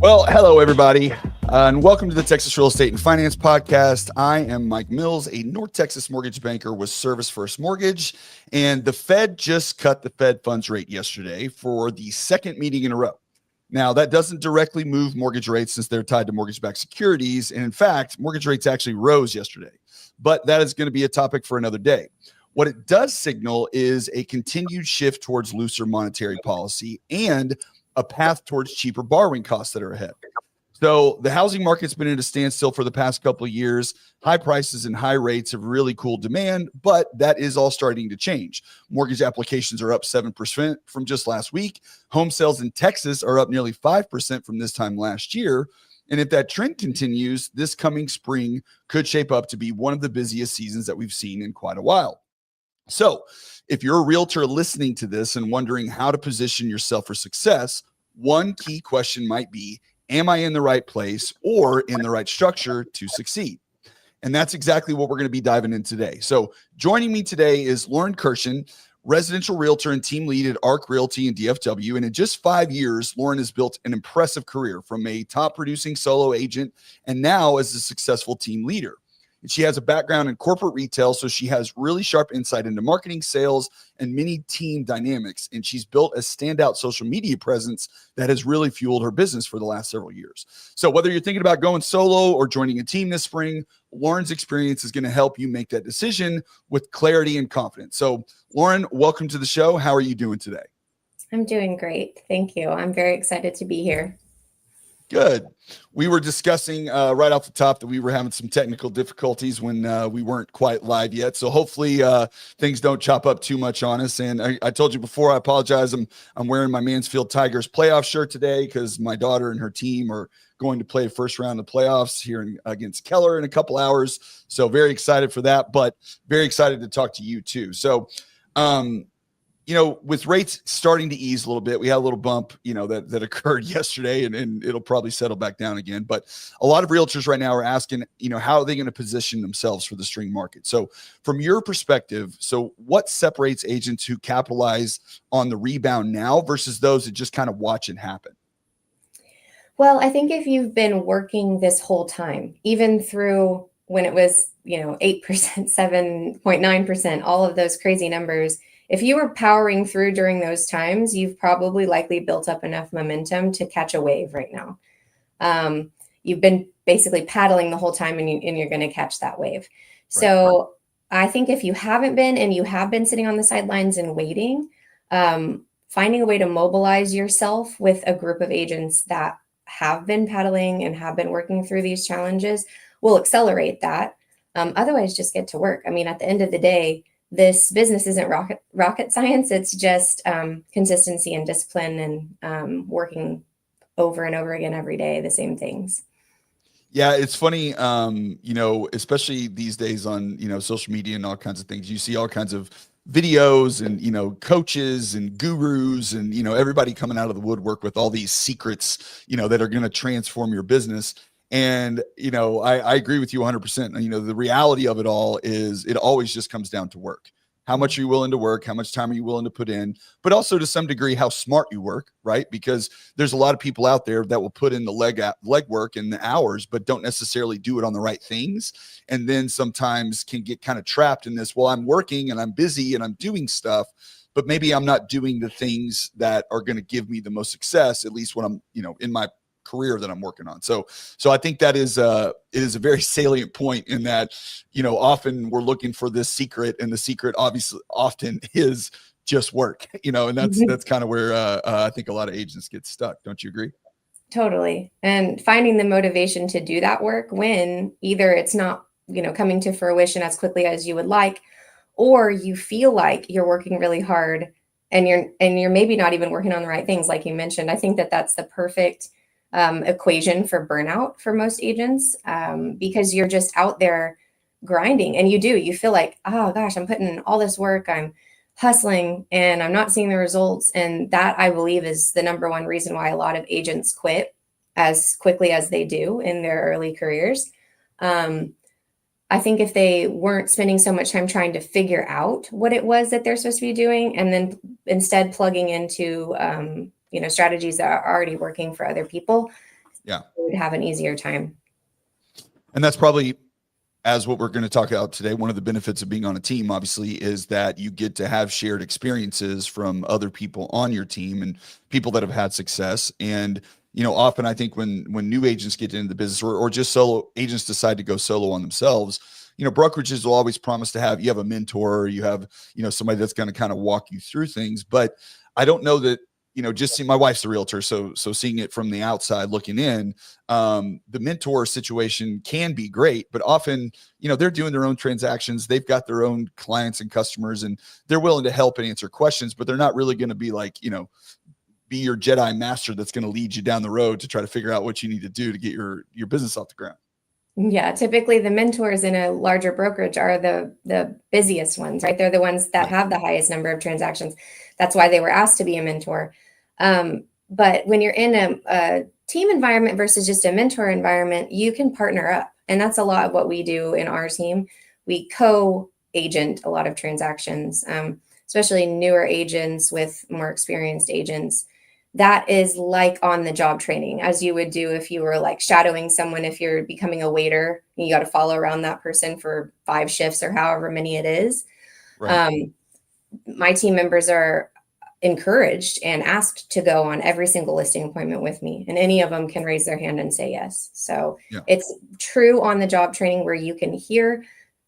Well, hello, everybody, and welcome to the Texas Real Estate and Finance Podcast. I am Mike Mills, a North Texas mortgage banker with Service First Mortgage, and the Fed just cut the Fed funds rate yesterday for the second meeting in a row. Now, that doesn't directly move mortgage rates since they're tied to mortgage-backed securities, and in fact, mortgage rates actually rose yesterday, but that is going to be a topic for another day. What it does signal is a continued shift towards looser monetary policy and a path towards cheaper borrowing costs that are ahead. So the housing market's been at a standstill for the past couple of years. High prices and high rates have really cooled demand, but that is all starting to change. Mortgage applications are up 7% from just last week. Home sales in Texas are up nearly 5% from this time last year. And if that trend continues, this coming spring could shape up to be one of the busiest seasons that we've seen in quite a while. So if you're a realtor listening to this and wondering how to position yourself for success, one key question might be, am I in the right place or in the right structure to succeed? And that's exactly what we're going to be diving in today. So joining me today is Lauren Kerschen, residential realtor and team lead at ARC Realty and DFW. And in just 5 years, Lauren has built an impressive career from a top producing solo agent and now as a successful team leader. And she has a background in corporate retail, so she has really sharp insight into marketing, sales, and many team dynamics. And she's built a standout social media presence that has really fueled her business for the last several years. So whether you're thinking about going solo or joining a team this spring, Lauren's experience is going to help you make that decision with clarity and confidence. So Lauren, welcome to the show. How are you doing today? I'm doing great. Thank you. I'm very excited to be here. Good. We were discussing right off the top that we were having some technical difficulties when we weren't quite live yet. So hopefully things don't chop up too much on us. And I told you before, I apologize. I'm wearing my Mansfield Tigers playoff shirt today because my daughter and her team are going to play first round of playoffs here against Keller in a couple hours. So very excited for that, but very excited to talk to you too. So, with rates starting to ease a little bit, we had a little bump, that occurred yesterday and it'll probably settle back down again. But a lot of realtors right now are asking, how are they going to position themselves for the spring market? So from your perspective, what separates agents who capitalize on the rebound now versus those that just kind of watch it happen? Well, I think if you've been working this whole time, even through when it was, 8%, 7.9%, all of those crazy numbers, if you were powering through during those times, you've probably likely built up enough momentum to catch a wave right now. You've been basically paddling the whole time and you're going to catch that wave. Right. So I think if you haven't been and you have been sitting on the sidelines and waiting, finding a way to mobilize yourself with a group of agents that have been paddling and have been working through these challenges will accelerate that. Otherwise, just get to work. I mean, at the end of the day, this business isn't rocket science. It's just consistency and discipline and working over and over again every day, the same things. Yeah, it's funny, especially these days on, social media and all kinds of things. You see all kinds of videos and, coaches and gurus and, everybody coming out of the woodwork with all these secrets, that are going to transform your business. And, I agree with you 100%. The reality of it all is it always just comes down to work. How much are you willing to work? How much time are you willing to put in? But also to some degree, how smart you work, right? Because there's a lot of people out there that will put in the leg work and the hours, but don't necessarily do it on the right things. And then sometimes can get kind of trapped in this, well, I'm working and I'm busy and I'm doing stuff, but maybe I'm not doing the things that are going to give me the most success, at least when I'm, in my career that I'm working on. So I think that it is a very salient point in that, often we're looking for this secret, and the secret obviously often is just work, and that's kind of where I think a lot of agents get stuck. Don't you agree? Totally. And finding the motivation to do that work when either it's not, coming to fruition as quickly as you would like, or you feel like you're working really hard and you're maybe not even working on the right things, like you mentioned. I think that's the perfect equation for burnout for most agents, because you're just out there grinding and you feel like, oh gosh, I'm putting in all this work, I'm hustling and I'm not seeing the results. And that, I believe, is the number one reason why a lot of agents quit as quickly as they do in their early careers. I think if they weren't spending so much time trying to figure out what it was that they're supposed to be doing, and then instead plugging into strategies that are already working for other people, Yeah. would have an easier time. And that's probably, as what we're going to talk about today, one of the benefits of being on a team, obviously, is that you get to have shared experiences from other people on your team and people that have had success. And, often I think when new agents get into the business, or just solo agents decide to go solo on themselves, brokerages will always promise to have, you have a mentor, you have, somebody that's going to kind of walk you through things. But I don't know that, just see, my wife's a realtor. So seeing it from the outside looking in, the mentor situation can be great, but often, they're doing their own transactions. They've got their own clients and customers, and they're willing to help and answer questions, but they're not really going to be like, be your Jedi master that's going to lead you down the road to try to figure out what you need to do to get your business off the ground. Yeah, typically the mentors in a larger brokerage are the busiest ones, right? They're the ones that have the highest number of transactions. That's why they were asked to be a mentor. But when you're in a team environment versus just a mentor environment, you can partner up. And that's a lot of what we do in our team. We co-agent a lot of transactions, especially newer agents with more experienced agents. That is like on the job training, as you would do if you were like shadowing someone. If you're becoming a waiter, you got to follow around that person for 5 shifts or however many it is. Right. My team members are encouraged and asked to go on every single listing appointment with me, and any of them can raise their hand and say yes. So it's true on the job training, where you can hear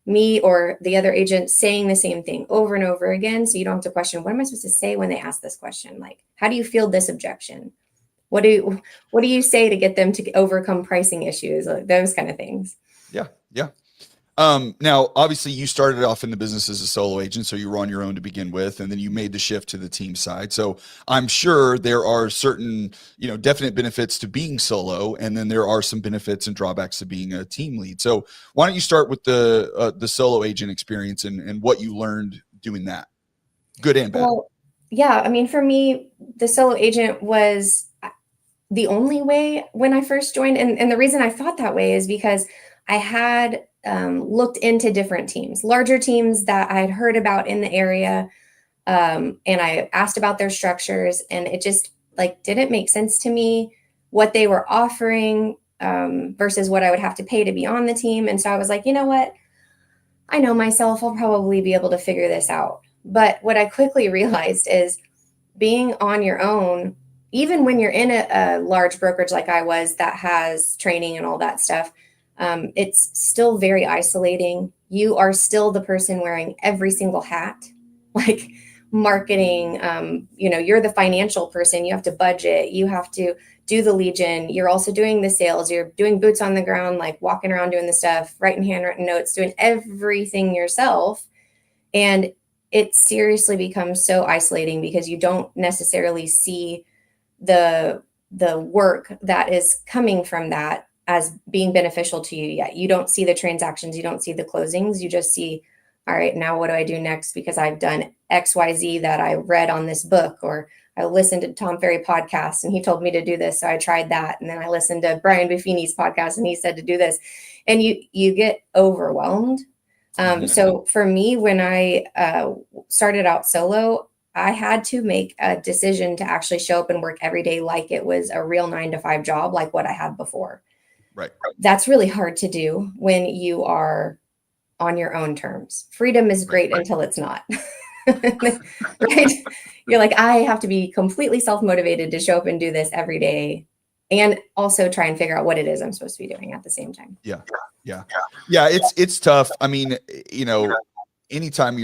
me or the other agent saying the same thing over and over again. So you don't have to question, what am I supposed to say when they ask this question? Like, how do you field this objection? What do you say to get them to overcome pricing issues? Like those kind of things. Yeah. Yeah. Now, obviously, you started off in the business as a solo agent, so you were on your own to begin with, and then you made the shift to the team side. So I'm sure there are certain, definite benefits to being solo, and then there are some benefits and drawbacks to being a team lead. So why don't you start with the solo agent experience and what you learned doing that, good and bad? Well, yeah, I mean, for me, the solo agent was the only way when I first joined, and the reason I thought that way is because I had looked into different teams, larger teams that I had heard about in the area. And I asked about their structures, and it just like didn't make sense to me what they were offering versus what I would have to pay to be on the team. And so I was like, you know what? I know myself, I'll probably be able to figure this out. But what I quickly realized is being on your own, even when you're in a large brokerage like I was that has training and all that stuff, it's still very isolating. You are still the person wearing every single hat, like marketing. You're the financial person. You have to budget. You have to do the lead gen. You're also doing the sales. You're doing boots on the ground, like walking around doing the stuff, writing handwritten notes, doing everything yourself. And it seriously becomes so isolating because you don't necessarily see the work that is coming from that as being beneficial to you yet. You don't see the transactions, you don't see the closings, you just see, all right, now what do I do next? Because I've done XYZ that I read on this book, or I listened to Tom Ferry podcast and he told me to do this. So I tried that. And then I listened to Brian Buffini's podcast and he said to do this. And you get overwhelmed. So for me, when I started out solo, I had to make a decision to actually show up and work every day like it was a real 9-to-5 job, like what I had before. Right. That's really hard to do when you are on your own terms. Freedom is great until it's not. Right? You're like, I have to be completely self-motivated to show up and do this every day, and also try and figure out what it is I'm supposed to be doing at the same time. Yeah. It's tough. I mean, anytime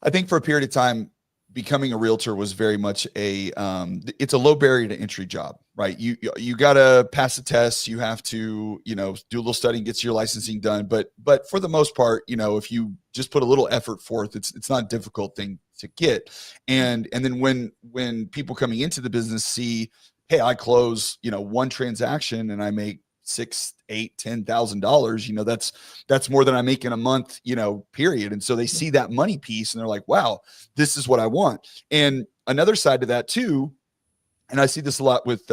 I think for a period of time, becoming a realtor was very much it's a low barrier to entry job, right? You got to pass the tests. You have to, do a little studying, get your licensing done. But for the most part, if you just put a little effort forth, it's not a difficult thing to get. And then when people coming into the business see, hey, I close, one transaction and I make $6,000, $8,000, $10,000, that's more than I make in a month, period. And so they see that money piece and they're like, wow, this is what I want. And another side to that too, and I see this a lot with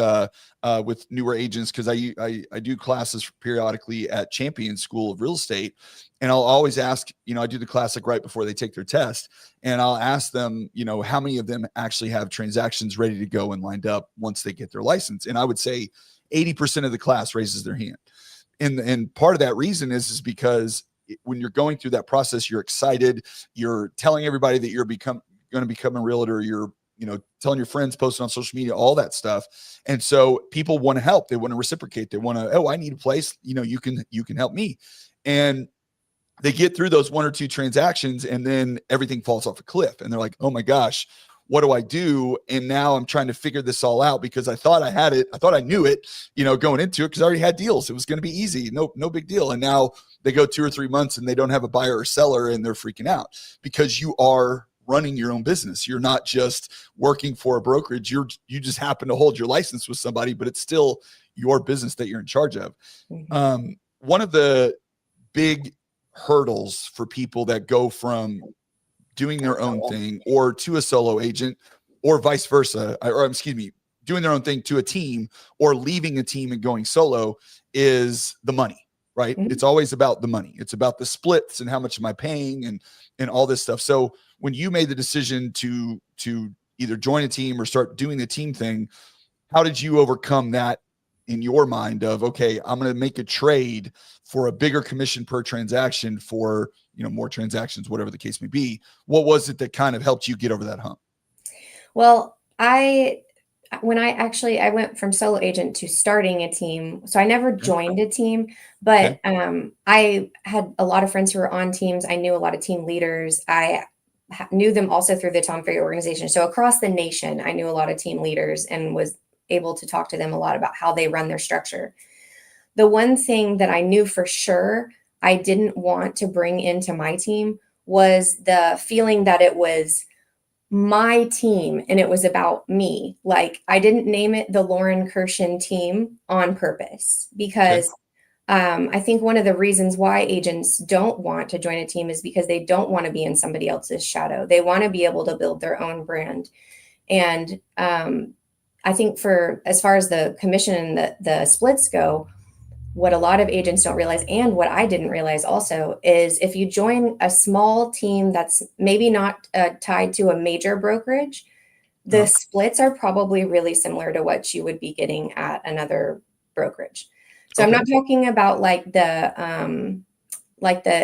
newer agents, because I do classes periodically at Champion School of Real Estate, and I'll always ask, I do the classic right before they take their test, and I'll ask them, how many of them actually have transactions ready to go and lined up once they get their license. And I would say 80% of the class raises their hand. And part of that reason is because when you're going through that process, you're excited. You're telling everybody that you're going to become a realtor. You're, telling your friends, posting on social media, all that stuff. And so people want to help. They want to reciprocate. They want to, oh, I need a place. You can help me. And they get through those 1 or 2 transactions, and then everything falls off a cliff. And they're like, oh my gosh, what do I do? And now I'm trying to figure this all out because I thought I had it. I thought I knew it, going into it because I already had deals. It was going to be easy. No big deal. And now they go 2 or 3 months and they don't have a buyer or seller, and they're freaking out because you are running your own business. You're not just working for a brokerage. You just happen to hold your license with somebody, but it's still your business that you're in charge of. Mm-hmm. One of the big hurdles for people that go from doing their own thing or to a solo agent or vice versa, or excuse me, doing their own thing to a team or leaving a team and going solo is the money, right? Mm-hmm. It's always about the money. It's about the splits and how much am I paying and all this stuff. So when you made the decision to either join a team or start doing the team thing, how did you overcome that in your mind of, okay, I'm going to make a trade for a bigger commission per transaction for, more transactions, whatever the case may be? What was it that kind of helped you get over that hump? Well, I went from solo agent to starting a team. So I never joined a team, but I had a lot of friends who were on teams. I knew a lot of team leaders. I knew them also through the Tom Ferry organization. So across the nation, I knew a lot of team leaders and was able to talk to them a lot about how they run their structure. The one thing that I knew for sure I didn't want to bring into my team was the feeling that it was my team and it was about me. Like, I didn't name it the Lauren Kerschen team on purpose because I think one of the reasons why agents don't want to join a team is because they don't want to be in somebody else's shadow. They want to be able to build their own brand. And I think as far as the commission and the splits go, what a lot of agents don't realize, and what I didn't realize also, is if you join a small team that's maybe not tied to a major brokerage, the splits are probably really similar to what you would be getting at another brokerage. So I'm not talking about like the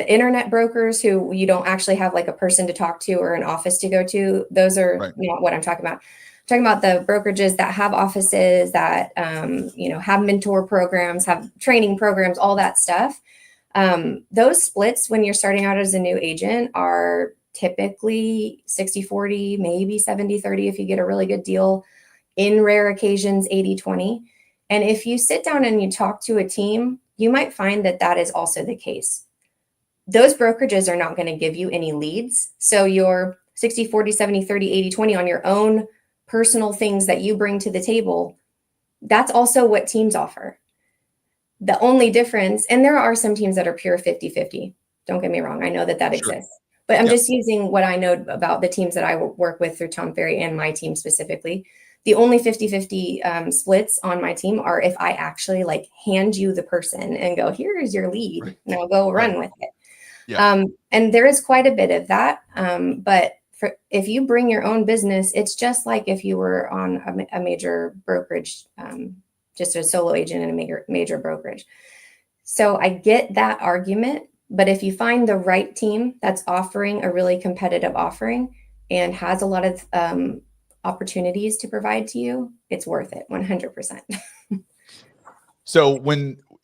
internet brokers who you don't actually have like a person to talk to or an office to go to. Those are not what I'm talking about. I'm talking about the brokerages that have offices, that have mentor programs, have training programs, all that stuff. Those splits when you're starting out as a new agent are typically 60-40, maybe 70-30 if you get a really good deal. In rare occasions, 80-20. And if you sit down and you talk to a team, you might find that that is also the case. Those brokerages are not going to give you any leads. So your 60-40, 70-30, 80-20 on your own personal things that you bring to the table, that's also what teams offer. The only difference, and there are some teams that are pure 50-50. Don't get me wrong. I know that exists. But I'm just using what I know about the teams that I work with through Tom Ferry and my team specifically. The only 50-50 splits on my team are if I actually like hand you the person and go, here's your lead. Now go run with it. Yeah. And there is quite a bit of that. But if you bring your own business, it's just like if you were on a major brokerage, just a solo agent in a major brokerage. So I get that argument. But if you find the right team that's offering a really competitive offering and has a lot of opportunities to provide to you, it's worth it 100%. So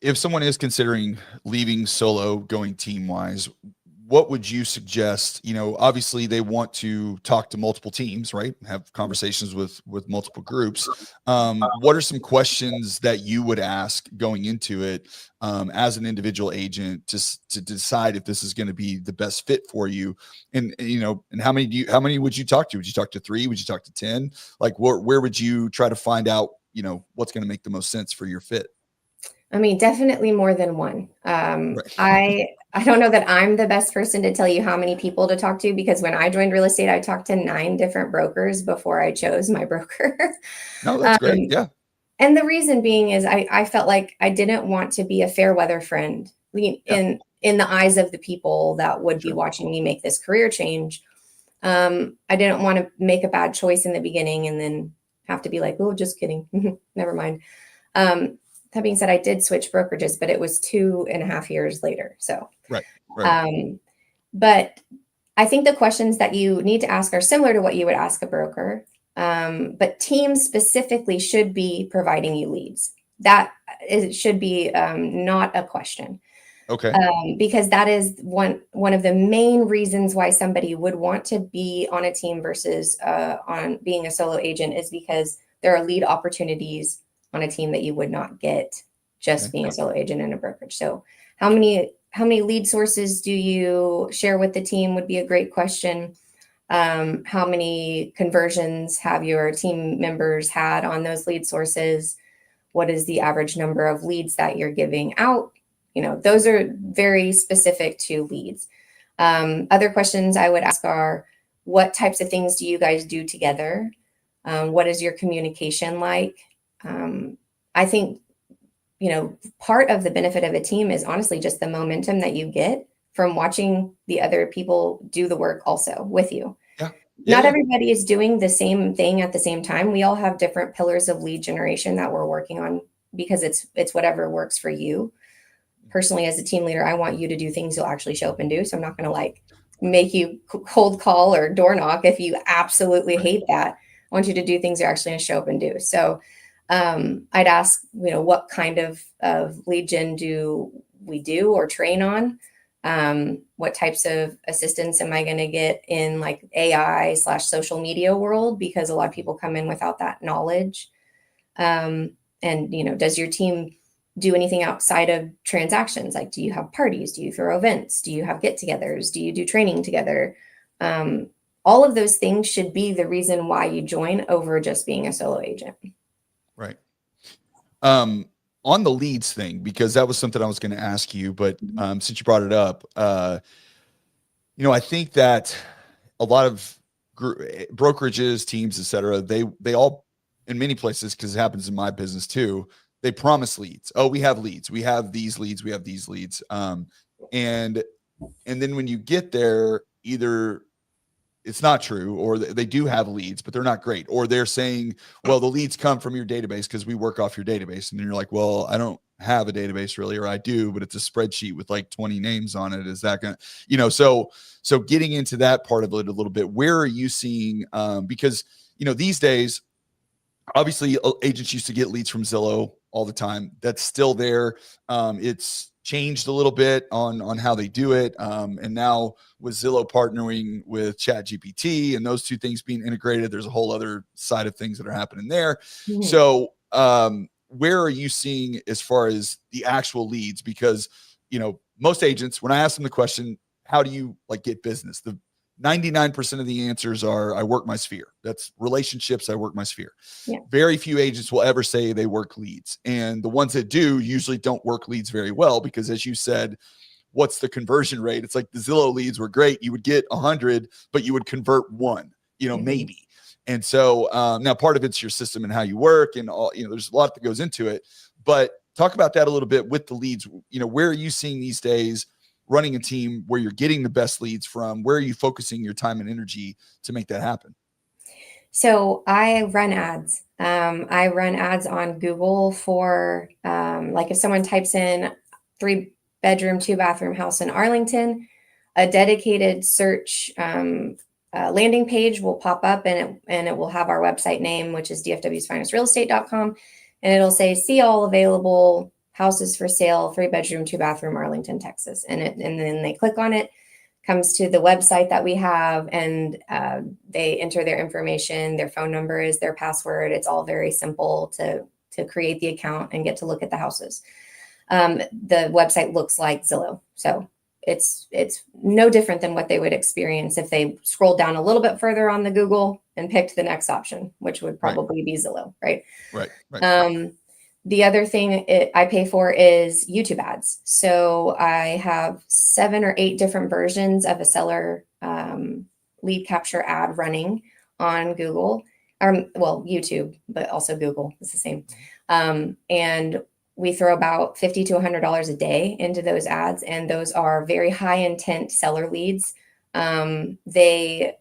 if someone is considering leaving solo, going team wise, what would you suggest? Obviously they want to talk to multiple teams, right? Have conversations with multiple groups. What are some questions that you would ask going into it as an individual agent to decide if this is going to be the best fit for you? And how many would you talk to? Would you talk to 3? Would you talk to 10? Like where would you try to find out, what's going to make the most sense for your fit? I mean, definitely more than one. I don't know that I'm the best person to tell you how many people to talk to, because when I joined real estate, I talked to 9 different brokers before I chose my broker. No, that's great. Yeah. And the reason being is I felt like I didn't want to be a fair weather friend in the eyes of the people that would be watching me make this career change. I didn't want to make a bad choice in the beginning and then have to be like, oh, just kidding. Never mind. that being said, I did switch brokerages, but it was 2.5 years later. So, Right. but I think the questions that you need to ask are similar to what you would ask a broker. But teams specifically should be providing you leads. That should be not a question. Okay. Because that is one of the main reasons why somebody would want to be on a team versus on being a solo agent is because there are lead opportunities on a team that you would not get just being a solo agent in a brokerage. So how many lead sources do you share with the team would be a great question. How many conversions have your team members had on those lead sources? What is the average number of leads that you're giving out? Those are very specific to leads. Other questions I would ask are, what types of things do you guys do together? What is your communication like? I think, part of the benefit of a team is honestly just the momentum that you get from watching the other people do the work also with you. Yeah. Not everybody is doing the same thing at the same time. We all have different pillars of lead generation that we're working on because it's whatever works for you. Personally, as a team leader, I want you to do things you'll actually show up and do. So I'm not going to make you cold call or door knock if you absolutely hate that. I want you to do things you're actually going to show up and do. So I'd ask, what kind of lead gen do we do or train on? What types of assistance am I going to get in AI/social media world? Because a lot of people come in without that knowledge. And, does your team do anything outside of transactions? Like, do you have parties? Do you throw events? Do you have get-togethers? Do you do training together? All of those things should be the reason why you join over just being a solo agent. Right. On the leads thing, because that was something I was going to ask you, but since you brought it up, I think that a lot of brokerages, teams, et cetera, they all, in many places, because it happens in my business too, they promise leads. Oh, we have leads. We have these leads. We have these leads. And then when you get there, either it's not true, or they do have leads, but they're not great. Or they're saying, well, the leads come from your database because we work off your database. And then you're like, well, I don't have a database really, or I do, but it's a spreadsheet with 20 names on it. Is that going to, so getting into that part of it a little bit, where are you seeing, because, these days, obviously agents used to get leads from Zillow all the time. That's still there. It's changed a little bit on how they do it. And now with Zillow partnering with ChatGPT and those two things being integrated, there's a whole other side of things that are happening there. Mm-hmm. So where are you seeing as far as the actual leads? Because, most agents, when I ask them the question, how do you get business? The 99% of the answers are, I work my sphere. That's relationships. I work my sphere. Yeah. Very few agents will ever say they work leads. And the ones that do usually don't work leads very well, because as you said, what's the conversion rate? It's like the Zillow leads were great. You would get 100, but you would convert one, maybe. And so now part of it's your system and how you work and all, there's a lot that goes into it, but talk about that a little bit with the leads. Where are you seeing these days running a team where you're getting the best leads from? Where are you focusing your time and energy to make that happen? So I run ads. I run ads on Google for if someone types in 3-bedroom, 2-bathroom house in Arlington, a dedicated search landing page will pop up, and it will have our website name, which is dfwsfinestrealestate.com, and it'll say, see all available houses for sale, 3-bedroom, 2-bathroom, Arlington, Texas. And then they click on it, comes to the website that we have, and they enter their information. Their phone number is their password. It's all very simple to create the account and get to look at the houses. The website looks like Zillow. So it's no different than what they would experience if they scrolled down a little bit further on the Google and picked the next option, which would probably be Zillow, right? Right. The other thing I pay for is YouTube ads. So I have 7 or 8 different versions of a seller lead capture ad running on Google, YouTube, but also Google. It's the same. And we throw about $50 to $100 a day into those ads. And those are very high intent seller leads. They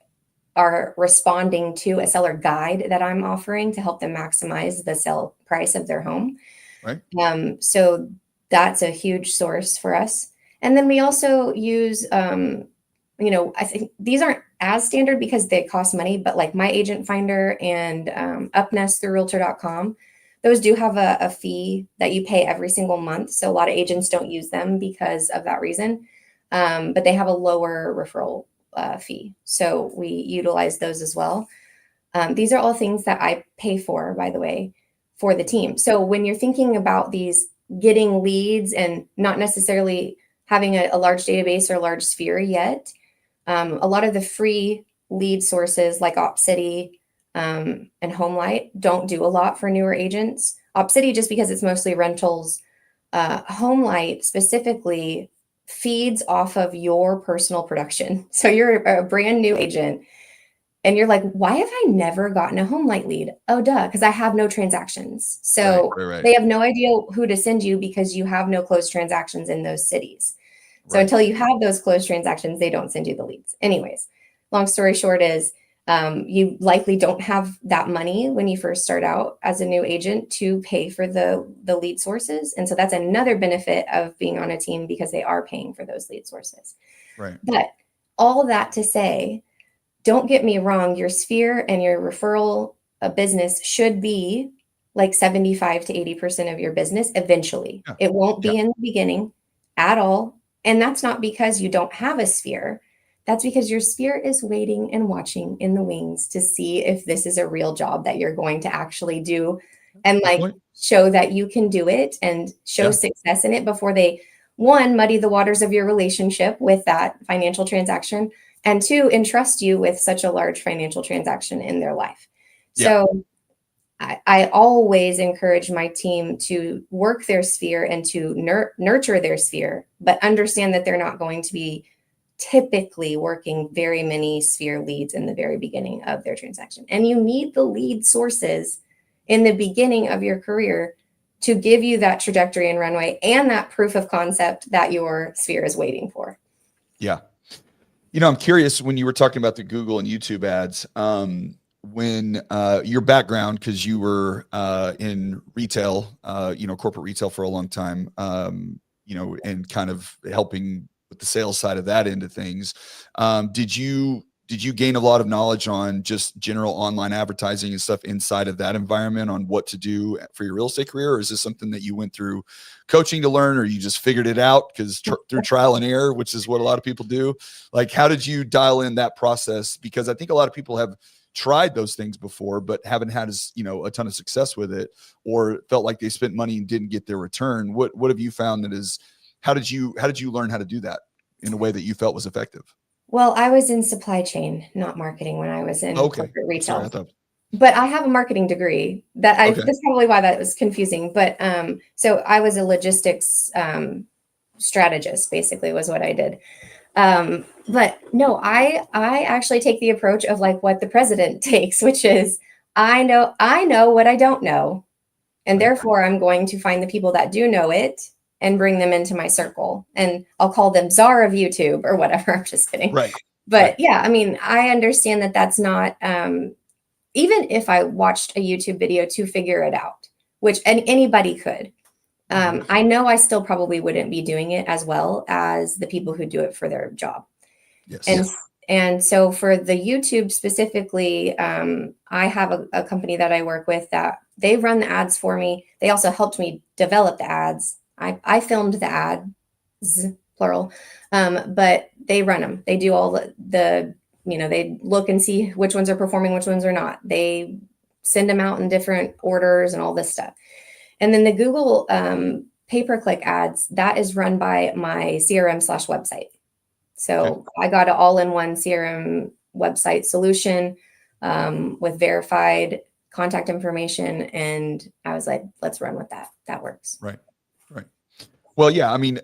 are responding to a seller guide that I'm offering to help them maximize the sale price of their home. Right. So that's a huge source for us. And then we also use, I think these aren't as standard because they cost money, but like My Agent Finder and UpNest through Realtor.com, those do have a fee that you pay every single month. So a lot of agents don't use them because of that reason, but they have a lower referral fee. So we utilize those as well. These are all things that I pay for, by the way, for the team. So when you're thinking about these getting leads and not necessarily having a large database or a large sphere yet, a lot of the free lead sources like OpCity and HomeLight don't do a lot for newer agents. OpCity, just because it's mostly rentals, HomeLight specifically feeds off of your personal production. So you're a brand new agent and you're like, why have I never gotten a HomeLight lead? Oh, duh, because I have no transactions. So Right. they have no idea who to send you because you have no closed transactions in those cities. So Right. until you have those closed transactions, they don't send you the leads. Anyways, long story short is you likely don't have that money when you first start out as a new agent to pay for the lead sources. And so that's another benefit of being on a team because they are paying for those lead sources. Right. But all that to say, don't get me wrong, your sphere and your referral business should be like 75 to 80% of your business eventually. Yeah. It won't be Yeah. in the beginning at all. And that's not because you don't have a sphere. That's because your sphere is waiting and watching in the wings to see if this is a real job that you're going to actually do and Good like point. show that you can do it and show Yeah. success in it before they, one, muddy the waters of your relationship with that financial transaction, and two, entrust you with such a large financial transaction in their life. Yeah. So I always encourage my team to work their sphere and to nurture their sphere, but understand that they're not going to be typically working very many sphere leads in the very beginning of their transaction. And you need the lead sources in the beginning of your career to give you that trajectory and runway and that proof of concept that your sphere is waiting for. Yeah. I'm curious when you were talking about the Google and YouTube ads, when your background, because you were in retail, corporate retail for a long time, and kind of helping with the sales side of that end of things. Did you gain a lot of knowledge on just general online advertising and stuff inside of that environment on what to do for your real estate career? Or is this something that you went through coaching to learn, or you just figured it out through trial and error, which is what a lot of people do? Like, how did you dial in that process? Because I think a lot of people have tried those things before, but haven't had a ton of success with it, or felt like they spent money and didn't get their return. What have you found how did you learn how to do that in a way that you felt was effective? Well, I was in supply chain, not marketing when I was in Okay. corporate retail. Sorry, But I have a marketing degrry Okay. that's probably why that was confusing. But so I was a logistics strategist, basically was what I did. But no, I actually take the approach of like what the president takes, which is I know what I don't know. And Right. therefore I'm going to find the people that do know it and bring them into my circle. And I'll call them czar of YouTube or whatever. I'm just kidding. Right. But Right. yeah, I mean, I understand that that's not even if I watched a YouTube video to figure it out, which anybody could, I know I still probably wouldn't be doing it as well as the people who do it for their job. Yes. And so for the YouTube specifically, I have a company that I work with that they run the ads for me. They also helped me develop the ads. I filmed the ads, plural, but they run them. They do all the they look and see which ones are performing, which ones are not. They send them out in different orders and all this stuff. And then the Google pay-per-click ads, that is run by my CRM/website. So I got an all-in-one CRM website solution with verified contact information. And I was like, let's run with that. That works. Right. Well, yeah, I mean,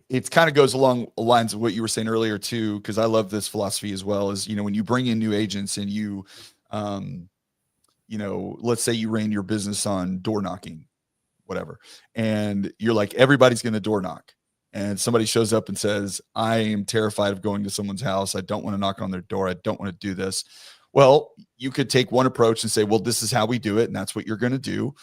it kind of goes along the lines of what you were saying earlier too, because I love this philosophy as well. Is when you bring in new agents and you, let's say you ran your business on door knocking, whatever, and you're like, everybody's going to door knock, and somebody shows up and says, I am terrified of going to someone's house. I don't want to knock on their door. I don't want to do this. Well, you could take one approach and say, well, this is how we do it, and that's what you're going to do.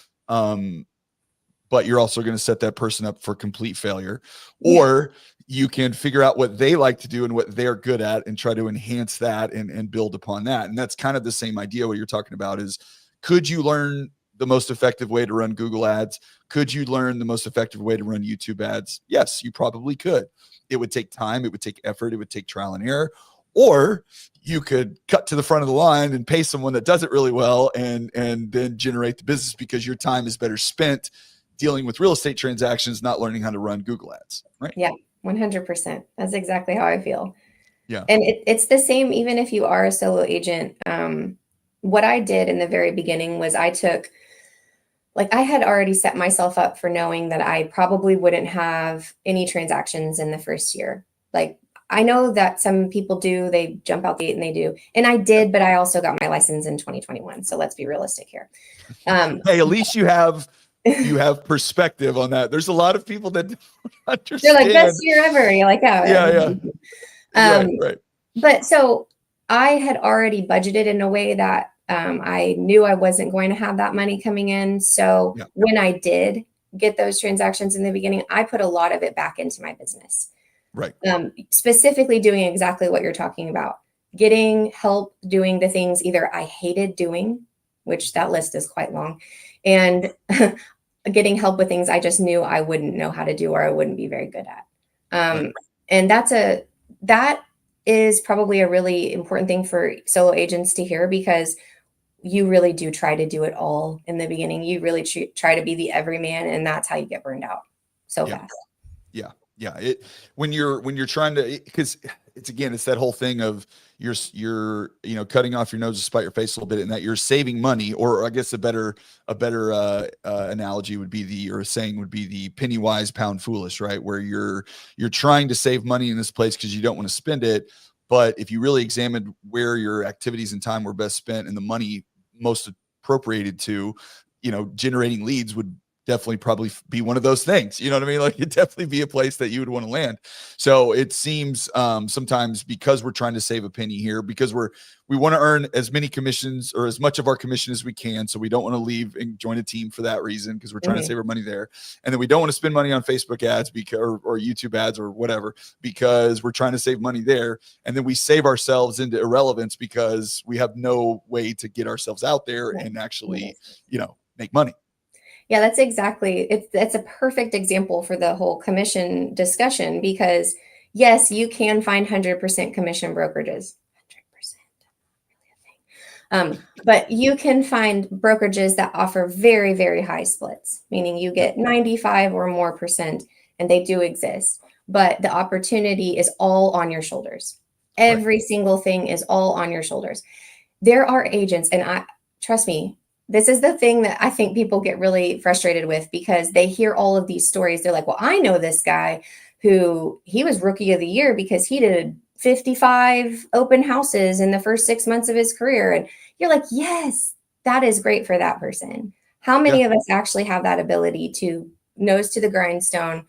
but you're also going to set that person up for complete failure. Yeah. Or you can figure out what they like to do and what they're good at and try to enhance that and build upon that. And that's kind of the same idea. What you're talking about is, could you learn the most effective way to run Google ads? Could you learn the most effective way to run YouTube ads? Yes, you probably could. It would take time. It would take effort. It would take trial and error. Or you could cut to the front of the line and pay someone that does it really well and then generate the business, because your time is better spent dealing with real estate transactions, not learning how to run Google ads, right? Yeah, 100%. That's exactly how I feel. Yeah. And it's the same, even if you are a solo agent. What I did in the very beginning was I had already set myself up for knowing that I probably wouldn't have any transactions in the first year. Like, I know that some people do, they jump out the gate and they do. And I did, but I also got my license in 2021. So let's be realistic here. Hey, at least you have perspective on that. There's a lot of people that don't understand. They're like, best year ever. You're like, oh. Yeah. Right. But so I had already budgeted in a way that I knew I wasn't going to have that money coming in. So when I did get those transactions in the beginning, I put a lot of it back into my business. Right. Specifically doing exactly what you're talking about, getting help doing the things either I hated doing, which that list is quite long, and getting help with things I just knew I wouldn't know how to do or I wouldn't be very good at. Right. And that is probably a really important thing for solo agents to hear, because you really do try to do it all in the beginning. You really try to be the everyman, and that's how you get burned out so fast. Yeah. When you're trying to, because it's that whole thing of you're cutting off your nose to spite your face a little bit, and that you're saving money, or I guess a better analogy would be or a saying would be the penny wise pound foolish, right? Where you're trying to save money in this place because you don't want to spend it. But if you really examined where your activities and time were best spent and the money most appropriated to, generating leads would definitely probably be one of those things. You know what I mean? Like, it'd definitely be a place that you would want to land. So it seems sometimes, because we're trying to save a penny here, because we want to earn as many commissions or as much of our commission as we can. So we don't want to leave and join a team for that reason, because we're trying to save our money there. And then we don't want to spend money on Facebook ads or YouTube ads or whatever, because we're trying to save money there. And then we save ourselves into irrelevance because we have no way to get ourselves out there and actually, make money. Yeah, that's exactly. It's a perfect example for the whole commission discussion, because yes, you can find 100% commission brokerages. 100%, but you can find brokerages that offer very, very high splits, meaning you get 95 or more %, and they do exist. But the opportunity is all on your shoulders. Every single thing is all on your shoulders. There are agents, and trust me, this is the thing that I think people get really frustrated with, because they hear all of these stories. They're like, well, I know this guy who he was rookie of the year because he did 55 open houses in the first 6 months of his career. And you're like, yes, that is great for that person. How many of us actually have that ability to nose to the grindstone,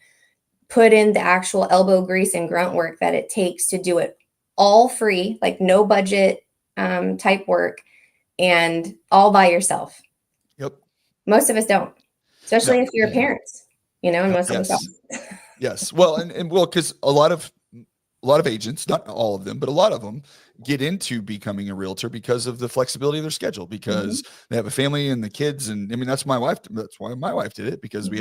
put in the actual elbow grease and grunt work that it takes to do it all free, like no budget type work, and all by yourself? Yep. Most of us don't, especially if you're parents, and most of us don't. Yes. Well, and because a lot of agents, not all of them, but a lot of them get into becoming a realtor because of the flexibility of their schedule, because they have a family and the kids. And I mean, that's why my wife did it, because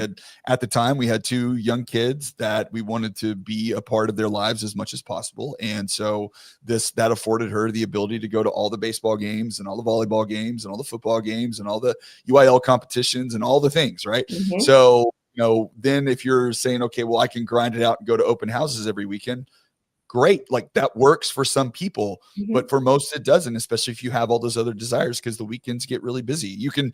at the time we had 2 young kids that we wanted to be a part of their lives as much as possible. And so that afforded her the ability to go to all the baseball games and all the volleyball games and all the football games and all the UIL competitions and all the things. Right. So, then if you're saying, okay, well, I can grind it out and go to open houses every weekend, great. Like, that works for some people, but for most it doesn't, especially if you have all those other desires, because the weekends get really busy. You can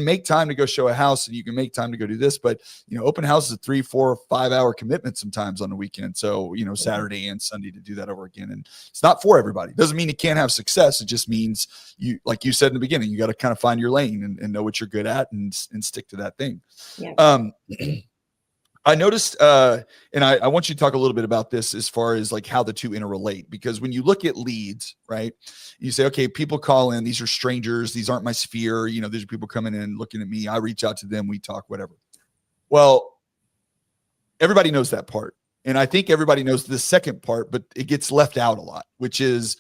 make time to go show a house, and you can make time to go do this, but open house is a 3, 4, 5 hour commitment sometimes on the weekend. So, Saturday and Sunday to do that over again. And it's not for everybody. It doesn't mean you can't have success. It just means you, like you said in the beginning, you got to kind of find your lane and know what you're good at and stick to that thing. I noticed, and I want you to talk a little bit about this as far as like how the two interrelate, because when you look at leads, right, you say, okay, people call in, these are strangers, these aren't my sphere, these are people coming in looking at me, I reach out to them, we talk, whatever. Well, everybody knows that part. And I think everybody knows the second part, but it gets left out a lot, which is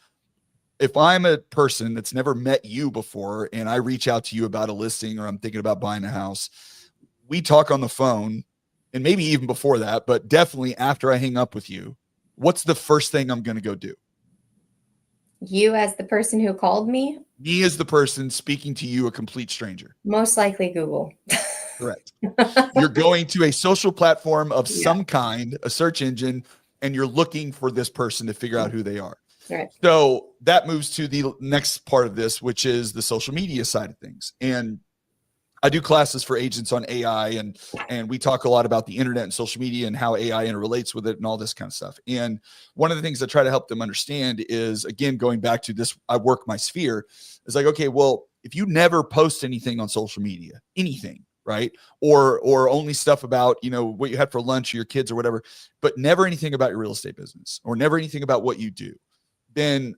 if I'm a person that's never met you before and I reach out to you about a listing or I'm thinking about buying a house, we talk on the phone and maybe even before that, but definitely after I hang up with you, what's the first thing I'm going to go do? You as the person who called me? Me as the person speaking to you, a complete stranger. Most likely Google. Correct. You're going to a social platform of Yeah. some kind, a search engine, and you're looking for this person to figure out who they are. Right. So that moves to the next part of this, which is the social media side of things. And I do classes for agents on AI, and we talk a lot about the internet and social media and how AI interrelates with it and all this kind of stuff. And one of the things I try to help them understand is, again, going back to this, I work my sphere, is like, okay, well, if you never post anything on social media, anything, right? Or only stuff about, what you had for lunch or your kids or whatever, but never anything about your real estate business or never anything about what you do, then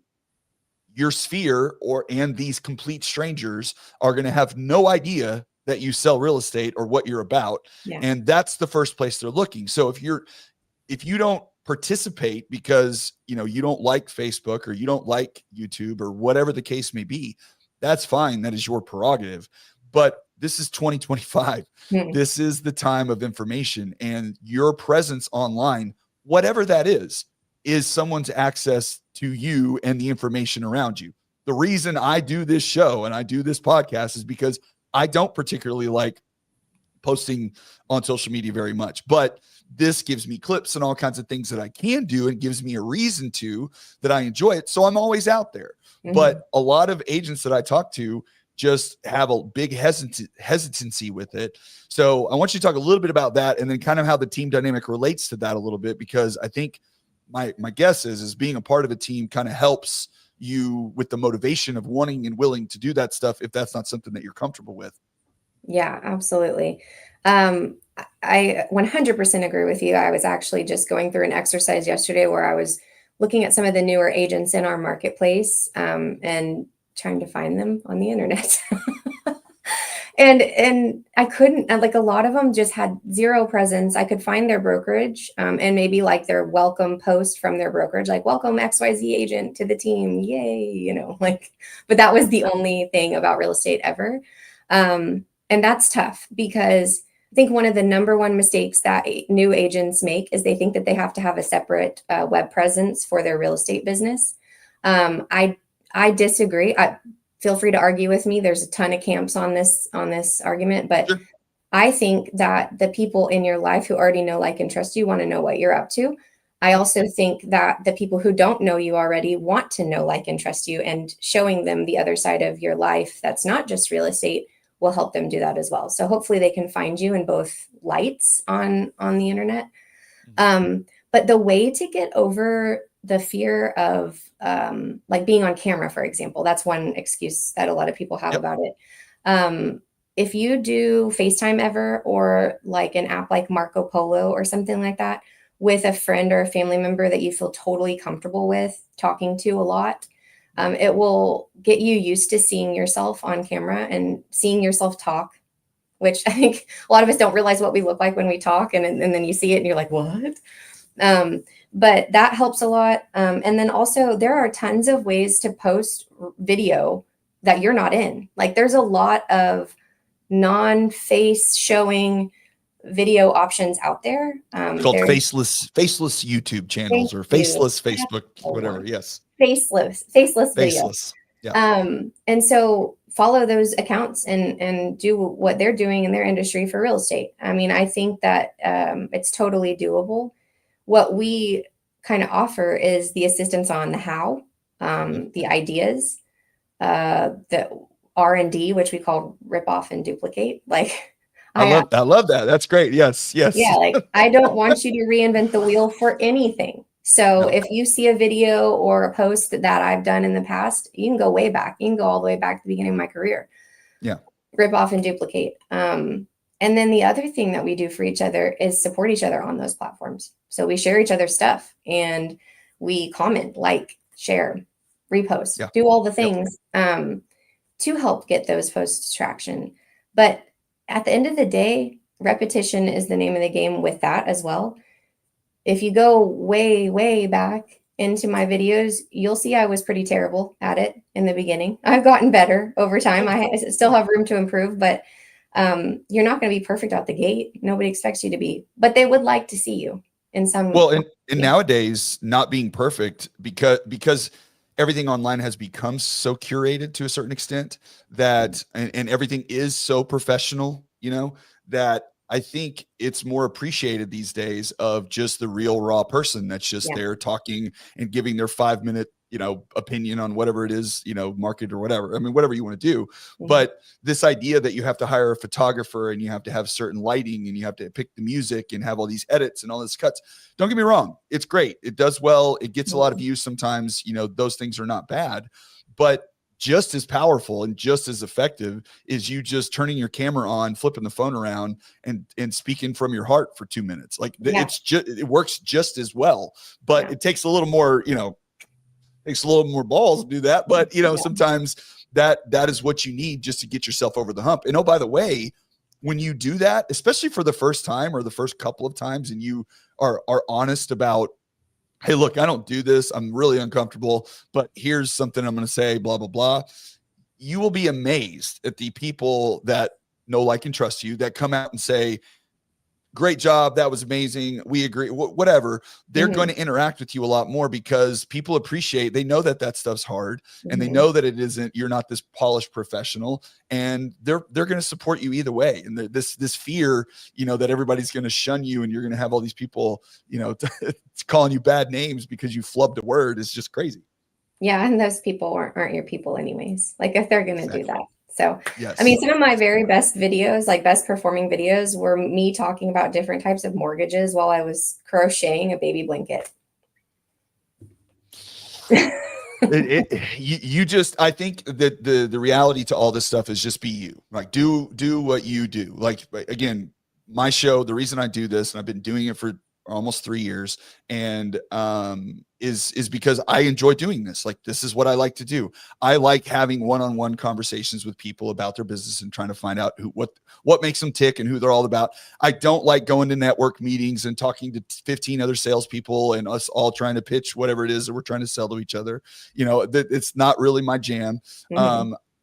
your sphere and these complete strangers are going to have no idea that you sell real estate or what you're about. Yeah. And that's the first place they're looking. So if you don't participate because, you don't like Facebook or you don't like YouTube or whatever the case may be, that's fine. That is your prerogative. But this is 2025. This is the time of information, and your presence online, whatever that is someone's access to you and the information around you. The reason I do this show and I do this podcast is because I don't particularly like posting on social media very much, but this gives me clips and all kinds of things that I can do and gives me a reason to that I enjoy it. So I'm always out there. But a lot of agents that I talk to just have a big hesitancy with it. So I want you to talk a little bit about that and then kind of how the team dynamic relates to that a little bit, because I think my guess is being a part of a team kind of helps you with the motivation of wanting and willing to do that stuff if that's not something that you're comfortable with. Yeah, absolutely. I 100% agree with you. I was actually just going through an exercise yesterday where I was looking at some of the newer agents in our marketplace, and trying to find them on the internet. And I couldn't, like, a lot of them just had zero presence. I could find their brokerage, and maybe like their welcome post from their brokerage, like welcome XYZ agent to the team. Yay, but that was the only thing about real estate ever. And that's tough because I think one of the number one mistakes that new agents make is they think that they have to have a separate web presence for their real estate business. I disagree. Feel free to argue with me. There's a ton of camps on this argument, but sure. I think that the people in your life who already know, like, and trust you want to know what you're up to. I also think that the people who don't know you already want to know, like, and trust you, and showing them the other side of your life that's not just real estate will help them do that as well. So hopefully they can find you in both lights on the internet. But the way to get over the fear of like being on camera, for example, that's one excuse that a lot of people have about it. If you do FaceTime ever, or like an app like Marco Polo or something like that, with a friend or a family member that you feel totally comfortable with talking to a lot, it will get you used to seeing yourself on camera and seeing yourself talk, which I think a lot of us don't realize what we look like when we talk. And then you see it and you're like, what? But that helps a lot. And then also there are tons of ways to post video that you're not in. Like, there's a lot of non-face showing video options out there. It's called faceless YouTube channels or faceless Facebook, whatever. Yes. Faceless video. Yeah. And so follow those accounts and do what they're doing in their industry for real estate. I mean, I think that it's totally doable. What we kind of offer is the assistance on the how, the ideas, the R&D, which we call rip off and duplicate. Like, I love that. That's great. Yes. Yeah. Like, I don't want you to reinvent the wheel for anything. So if you see a video or a post that I've done in the past, you can go way back. You can go all the way back to the beginning of my career. Yeah. Rip off and duplicate. And then the other thing that we do for each other is support each other on those platforms. So we share each other's stuff and we comment, like, share, repost, do all the things to help get those posts traction. But at the end of the day, repetition is the name of the game with that as well. If you go way, way back into my videos, you'll see I was pretty terrible at it in the beginning. I've gotten better over time. I still have room to improve, but you're not going to be perfect out the gate. Nobody expects you to be, but they would like to see you in some. Well, and nowadays, not being perfect because everything online has become so curated to a certain extent that, and everything is so professional, that I think it's more appreciated these days of just the real raw person that's just there talking and giving their 5-minute, opinion on whatever it is, market or whatever. I mean, whatever you want to do. But this idea that you have to hire a photographer and you have to have certain lighting and you have to pick the music and have all these edits and all this cuts. Don't get me wrong. It's great. It does well. It gets a lot of views sometimes. Those things are not bad, but just as powerful and just as effective is you just turning your camera on, flipping the phone around and speaking from your heart for 2 minutes. Like it works just as well, but it takes a little more, takes a little more balls to do that. But, sometimes that is what you need just to get yourself over the hump. And oh, by the way, when you do that, especially for the first time or the first couple of times, and you are honest about, hey, look, I don't do this. I'm really uncomfortable, but here's something I'm going to say, blah, blah, blah. You will be amazed at the people that know, like, and trust you that come out and say, great job. That was amazing. We agree. Whatever. They're going to interact with you a lot more because people appreciate, they know that stuff's hard and they know that you're not this polished professional, and they're going to support you either way. And this fear, that everybody's going to shun you and you're going to have all these people, calling you bad names because you flubbed a word is just crazy. Yeah. And those people aren't your people anyways. Like if they're going to do that. So, I mean, some of my very best videos, like best performing videos, were me talking about different types of mortgages while I was crocheting a baby blanket. You just, I think that the reality to all this stuff is just be you. Like do what you do. Like, again, my show, the reason I do this, and I've been doing it for almost 3 years, and is because I enjoy doing this. Like, this is what I like to do. I like having one-on-one conversations with people about their business and trying to find out what makes them tick and who they're all about. I don't like going to network meetings and talking to 15 other salespeople and us all trying to pitch whatever it is that we're trying to sell to each other. It's not really my jam.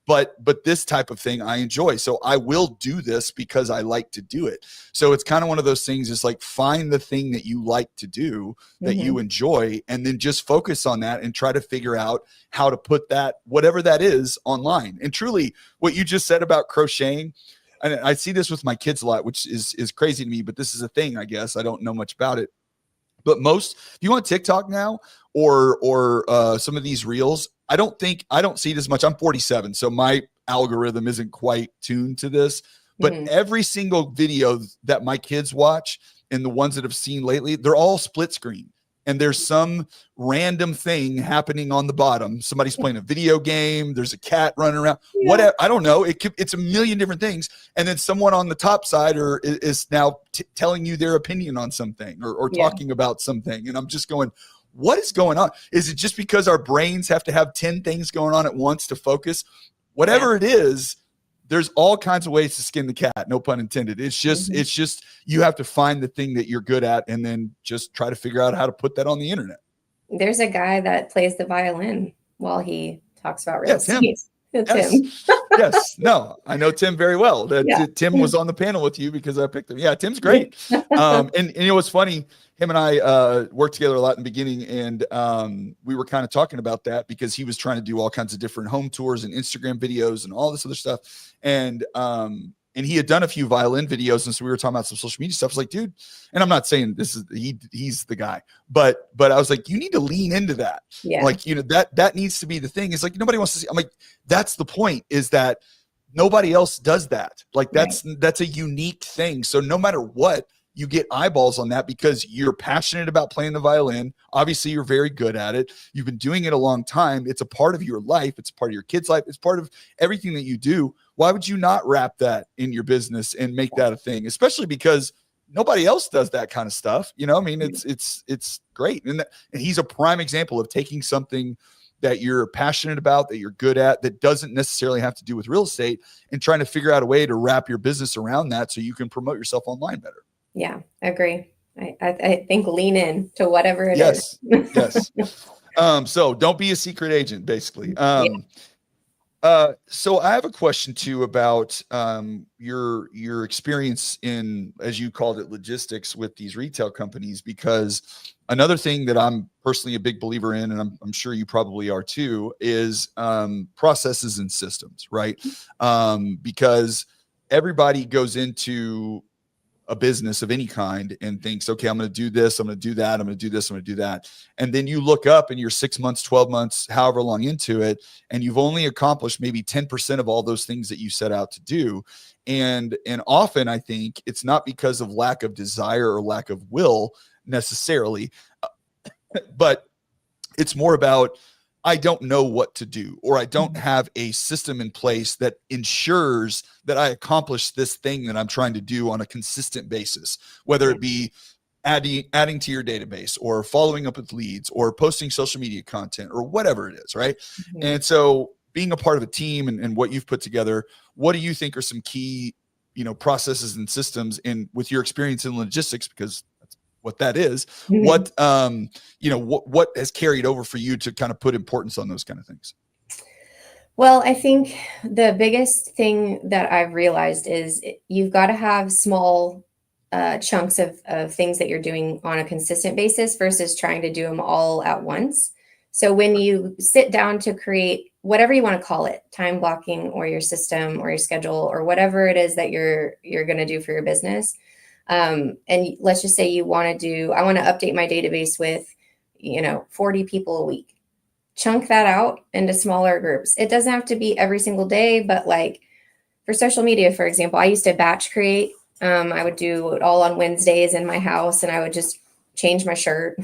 But this type of thing I enjoy. So I will do this because I like to do it. So it's kind of one of those things. It's like, find the thing that you like to do, that you enjoy, and then just focus on that and try to figure out how to put that, whatever that is, online. And truly, what you just said about crocheting, and I see this with my kids a lot, which is crazy to me, but this is a thing, I guess. I don't know much about it. But if you want TikTok now or some of these reels, I don't see it as much. I'm 47, so my algorithm isn't quite tuned to this. But every single video that my kids watch and the ones that I've seen lately, they're all split screen. And there's some random thing happening on the bottom. Somebody's playing a video game. There's a cat running around. Whatever. I don't know. It's a million different things. And then someone on the top side is now telling you their opinion on something or talking about something. And I'm just going, what is going on? Is it just because our brains have to have 10 things going on at once to focus? Whatever it is, there's all kinds of ways to skin the cat. No pun intended. It's just you have to find the thing that you're good at and then just try to figure out how to put that on the internet. There's a guy that plays the violin while he talks about real estate. Tim. Yes. No, I know Tim very well. Tim was on the panel with you because I picked him. Yeah, Tim's great. And it was funny. Him and I worked together a lot in the beginning, and we were kind of talking about that because he was trying to do all kinds of different home tours and Instagram videos and all this other stuff. And he had done a few violin videos, and so we were talking about some social media stuff. I was like, dude, and I'm not saying this is he's the guy, but I was like, you need to lean into that. Yeah. Like, that needs to be the thing. It's like, nobody wants to see. I'm like, that's the point, is that nobody else does that. Like, that's a unique thing. So no matter what, you get eyeballs on that because you're passionate about playing the violin. Obviously, you're very good at it. You've been doing it a long time. It's a part of your life. It's a part of your kid's life. It's part of everything that you do. Why would you not wrap that in your business and make that a thing? Especially because nobody else does that kind of stuff. I mean, it's great. And he's a prime example of taking something that you're passionate about, that you're good at, that doesn't necessarily have to do with real estate, and trying to figure out a way to wrap your business around that so you can promote yourself online better. Yeah, I agree. I think lean in to whatever it Yes. is. Yes. So don't be a secret agent, basically. Yeah. So I have a question too about your experience in, as you called it, logistics with these retail companies, because another thing that I'm personally a big believer in, and I'm sure you probably are too, is processes and systems, right? Because everybody goes into a business of any kind and thinks, okay, I'm going to do this, I'm going to do that, I'm going to do this, I'm going to do that. And then you look up and you're 6 months, 12 months, however long into it, and you've only accomplished maybe 10% of all those things that you set out to do. And often I think it's not because of lack of desire or lack of will necessarily, but it's more about, I don't know what to do, or I don't have a system in place that ensures that I accomplish this thing that I'm trying to do on a consistent basis, whether it be adding to your database or following up with leads or posting social media content or whatever it is, right? Mm-hmm. And so being a part of a team and what you've put together, what do you think are some key, processes and systems with your experience in logistics, because what that is, Mm-hmm. what has carried over for you to kind of put importance on those kind of things? Well, I think the biggest thing that I've realized is you've got to have small chunks of things that you're doing on a consistent basis versus trying to do them all at once. So when you sit down to create whatever you want to call it, time blocking or your system or your schedule or whatever it is that you're going to do for your business, and let's just say I want to update my database with 40 people a week. Chunk that out into smaller groups. It doesn't have to be every single day, but like for social media, for example, I used to batch create. I would do it all on Wednesdays in my house, and I would just change my shirt,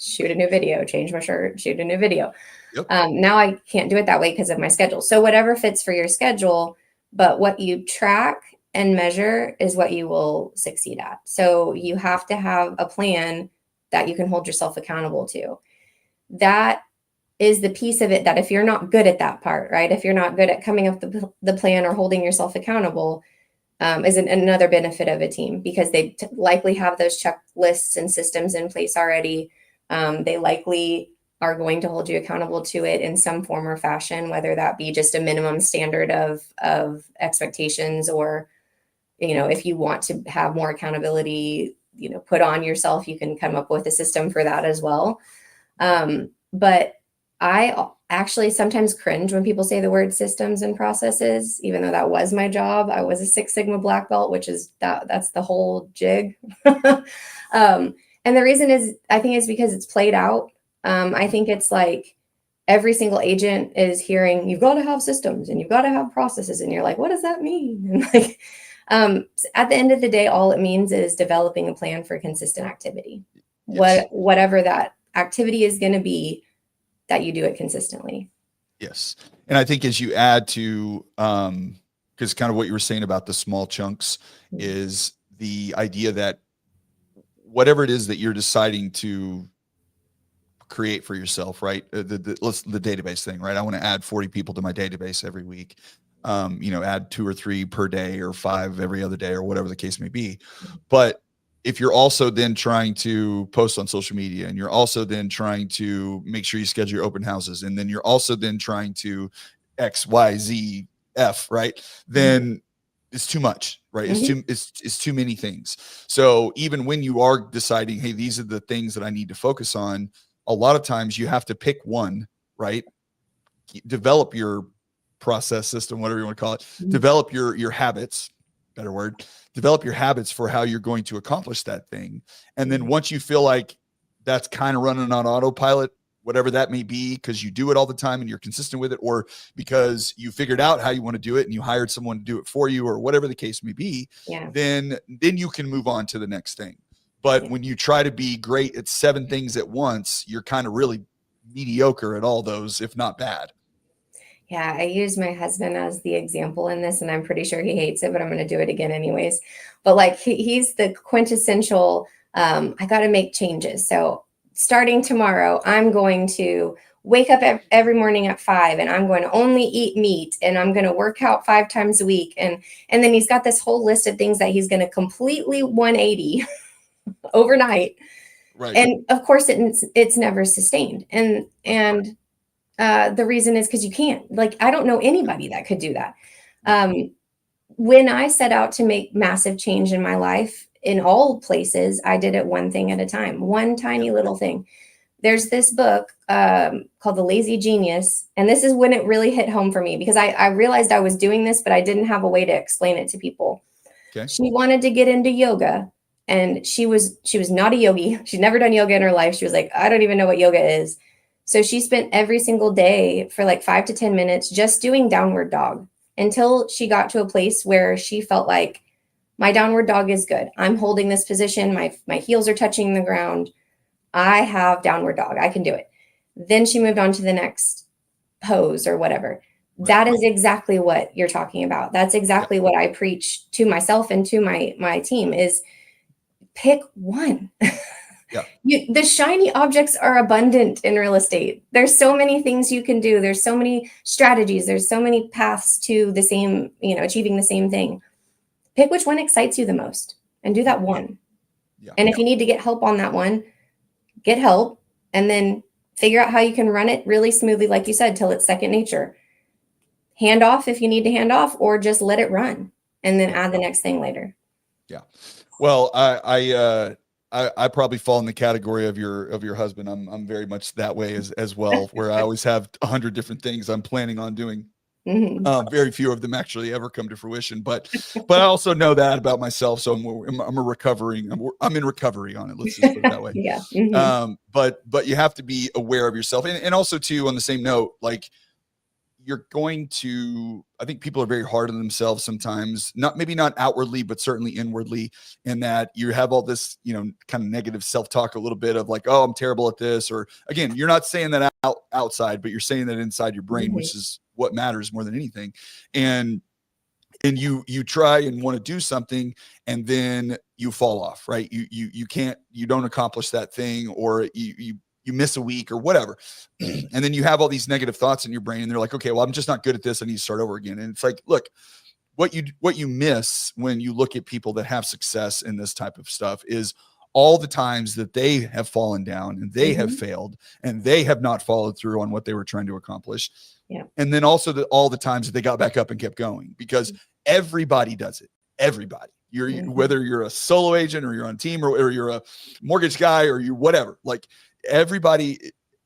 shoot a new video, change my shirt, shoot a new video. Yep. Now I can't do it that way because of my schedule. So whatever fits for your schedule, but what you track and measure is what you will succeed at. So you have to have a plan that you can hold yourself accountable to. That is the piece of it that if you're not good at that part, right? If you're not good at coming up the plan or holding yourself accountable, is another benefit of a team, because they likely have those checklists and systems in place already. They likely are going to hold you accountable to it in some form or fashion, whether that be just a minimum standard of expectations, or, if you want to have more accountability, put on yourself, you can come up with a system for that as well. But I actually sometimes cringe when people say the word systems and processes, even though that was my job. I was a Six Sigma black belt, which is that's the whole jig. And the reason is, I think it's because it's played out. I think it's like every single agent is hearing, you've got to have systems and you've got to have processes. And you're like, what does that mean? And like, at the end of the day, all it means is developing a plan for consistent activity. Yes. Whatever that activity is going to be, that you do it consistently. Yes. And I think as you add to, because kind of what you were saying about the small chunks is the idea that whatever it is that you're deciding to create for yourself, right? The database thing, right? I want to add 40 people to my database every week. Add 2 or 3 per day or 5 every other day or whatever the case may be. But if you're also then trying to post on social media, and you're also then trying to make sure you schedule your open houses, and then you're also then trying to X, Y, Z, F, right? Then it's too much, right? It's too many things. So even when you are deciding, hey, these are the things that I need to focus on, a lot of times you have to pick one, right? Develop your process system, whatever you want to call it, develop your habits, better word, develop your habits for how you're going to accomplish that thing. And then once you feel like that's kind of running on autopilot, whatever that may be, because you do it all the time and you're consistent with it, or because you figured out how you want to do it and you hired someone to do it for you, or whatever the case may be, then you can move on to the next thing. But when you try to be great at 7 things at once, you're kind of really mediocre at all those, if not bad. Yeah, I use my husband as the example in this, and I'm pretty sure he hates it, but I'm going to do it again anyways. But like he's the quintessential, I got to make changes. So starting tomorrow, I'm going to wake up every morning at 5 and I'm going to only eat meat and I'm going to work out 5 times a week. And then he's got this whole list of things that he's going to completely 180 overnight. Right. And of course it's never sustained. And the reason is because you can't. Like, I don't know anybody that could do that. When I set out to make massive change in my life in all places, I did it one thing at a time, one tiny little thing. There's this book called The Lazy Genius. And this is when it really hit home for me, because I realized I was doing this, but I didn't have a way to explain it to people. Okay. She wanted to get into yoga, and she was not a yogi. She'd never done yoga in her life. She was like, I don't even know what yoga is. So she spent every single day for like 5 to 10 minutes just doing downward dog, until she got to a place where she felt like, my downward dog is good. I'm holding this position. My heels are touching the ground. I have downward dog. I can do it. Then she moved on to the next pose or whatever. Right. That is exactly what you're talking about. That's exactly what I preach to myself and to my team is pick one. The shiny objects are abundant in real estate. There's so many things you can do. There's so many strategies. There's so many paths to the same, achieving the same thing. Pick which one excites you the most and do that one. And if you need to get help on that one, get help, and then figure out how you can run it really smoothly, like you said, till it's second nature. Hand off if you need to hand off, or just let it run and then add the next thing later. Yeah. Well, I probably fall in the category of your husband. I'm very much that way as well, where I always have 100 different things I'm planning on doing. Very few of them actually ever come to fruition, but I also know that about myself. So I'm in recovery on it. Let's just put it that way. Yeah. Mm-hmm. But you have to be aware of yourself. And also too, on the same note, like, I think people are very hard on themselves sometimes, maybe not outwardly, but certainly inwardly, in that you have all this, kind of negative self-talk a little bit of like, oh, I'm terrible at this. Or again, you're not saying that outside, but you're saying that inside your brain, Mm-hmm. which is what matters more than anything. And you try and want to do something, and then you fall off, right? You don't accomplish that thing, or you miss a week or whatever. And then you have all these negative thoughts in your brain, and they're like, okay, well, I'm just not good at this. I need to start over again. And it's like, look, what you miss when you look at people that have success in this type of stuff is all the times that they have fallen down and they have failed and they have not followed through on what they were trying to accomplish. Yeah. And then also all the times that they got back up and kept going, because everybody does it. Everybody. Whether you're a solo agent or you're on team or you're a mortgage guy or you whatever, like, everybody,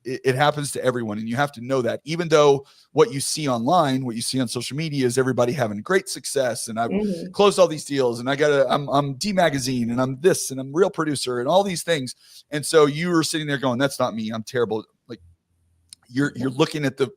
it happens to everyone. And you have to know that, even though what you see online, what you see on social media is everybody having great success. And I've closed all these deals, and I'm D Magazine, and I'm this, and I'm Real Producer, and all these things. And so you were sitting there going, that's not me. I'm terrible. Like, you're looking at the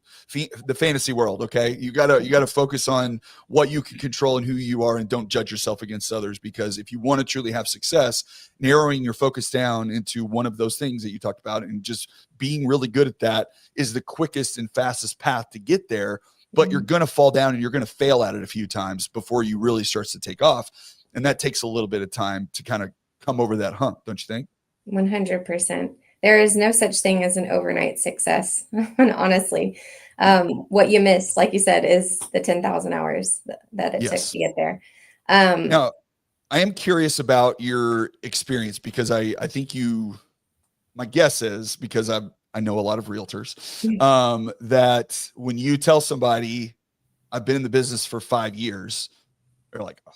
fantasy world. Okay. You gotta focus on what you can control and who you are, and don't judge yourself against others, because if you want to truly have success, narrowing your focus down into one of those things that you talked about and just being really good at that is the quickest and fastest path to get there. But you're going to fall down and you're going to fail at it a few times before you really starts to take off. And that takes a little bit of time to kind of come over that hump. Don't you think? 100%. There is no such thing as an overnight success. And honestly, what you miss, like you said, is the 10,000 hours that it took to get there. Now, I am curious about your experience, because I think my guess is, because I know a lot of realtors, that when you tell somebody, I've been in the business for 5 years, they're like, oh,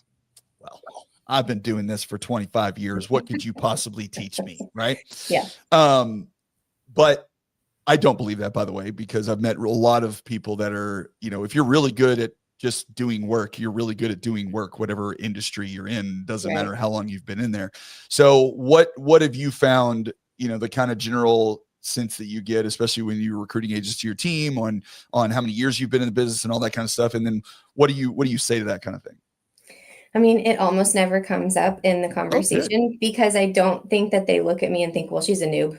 well, I've been doing this for 25 years. What could you possibly teach me? Right. Yeah. But I don't believe that, by the way, because I've met a lot of people that are, if you're really good at just doing work, you're really good at doing work, whatever industry you're in, doesn't matter how long you've been in there. So what have you found, the kind of general sense that you get, especially when you're recruiting agents to your team, on how many years you've been in the business and all that kind of stuff? And then what do you say to that kind of thing? I mean, it almost never comes up in the conversation, because I don't think that they look at me and think, well, she's a noob,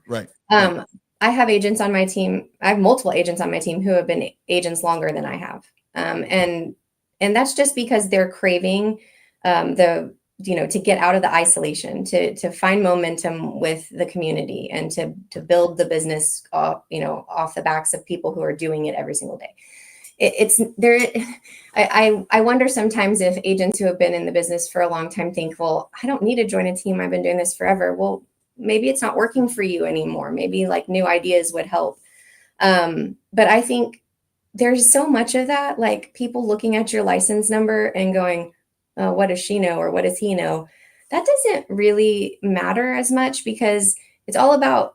Right. I have agents on my team. I have multiple agents on my team who have been agents longer than I have. And that's just because they're craving the to get out of the isolation, to find momentum with the community, and to build the business off the backs of people who are doing it every single day. It's there. I wonder sometimes if agents who have been in the business for a long time think, well, I don't need to join a team. I've been doing this forever. Well, maybe it's not working for you anymore. Maybe like new ideas would help. But I think there's so much of that, like people looking at your license number and going, oh, what does she know? Or what does he know? That doesn't really matter as much, because it's all about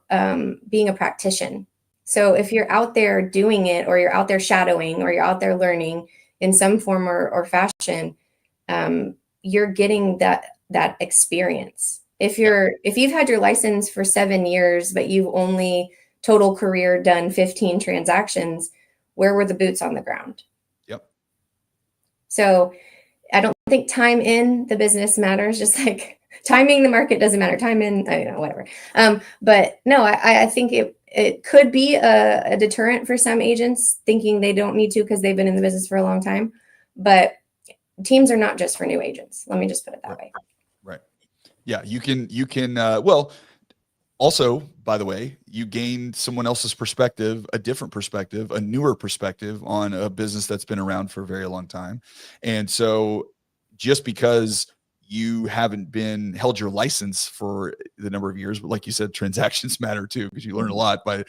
being a practitioner. So if you're out there doing it, or you're out there shadowing, or you're out there learning in some form or fashion, you're getting that experience. If you've had your license for 7 years, but you've only total career done 15 transactions, where were the boots on the ground? Yep. So I don't think time in the business matters, just like timing the market doesn't matter. Time in, whatever. But no, I think it could be a deterrent for some agents thinking they don't need to because they've been in the business for a long time. But teams are not just for new agents. Let me just put it that way. Right. Yeah. You can, well, also, by the way, you gain someone else's perspective, a different perspective, a newer perspective on a business that's been around for a very long time. And so just because you haven't been held your license for the number of years, but like you said, transactions matter too, because you learn a lot by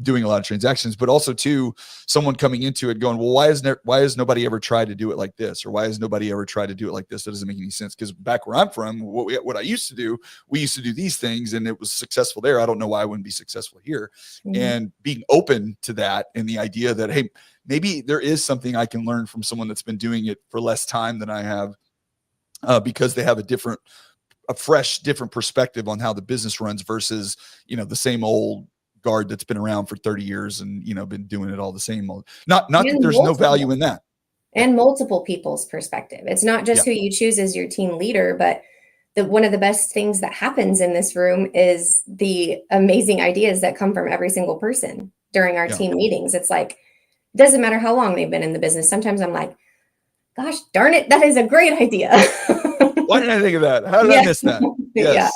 doing a lot of transactions, but also too, someone coming into it going, well, why has nobody ever tried to do it like this? Or why has nobody ever tried to do it like this? That doesn't make any sense. Because back where I'm from, what I used to do, we used to do these things and it was successful there. I don't know why I wouldn't be successful here. Mm-hmm. And being open to that, and the idea that, hey, maybe there is something I can learn from someone that's been doing it for less time than I have, because they have a fresh, different perspective on how the business runs versus, the same old guard that's been around for 30 years and, been doing it all the same. Not that there's no value in that. And multiple people's perspective. It's not just who you choose as your team leader, but one of the best things that happens in this room is the amazing ideas that come from every single person during our team meetings. It's like, it doesn't matter how long they've been in the business. Sometimes I'm like, gosh, darn it, that is a great idea. Why didn't I think of that? How did I miss that? Yes.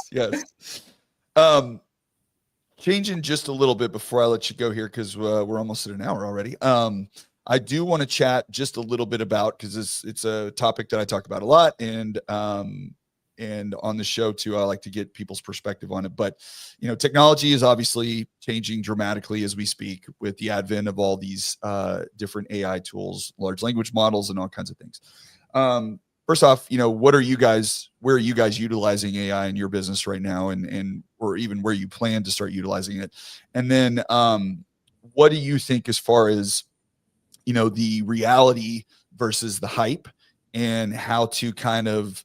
Changing just a little bit before I let you go here, because we're almost at an hour already. I do want to chat just a little bit about, because it's a topic that I talk about a lot, and on the show too, I like to get people's perspective on it. But technology is obviously changing dramatically as we speak, with the advent of all these different AI tools, large language models, and all kinds of things. First off, where are you guys utilizing AI in your business right now, and or even where you plan to start utilizing it? And then what do you think as far as the reality versus the hype, and how to kind of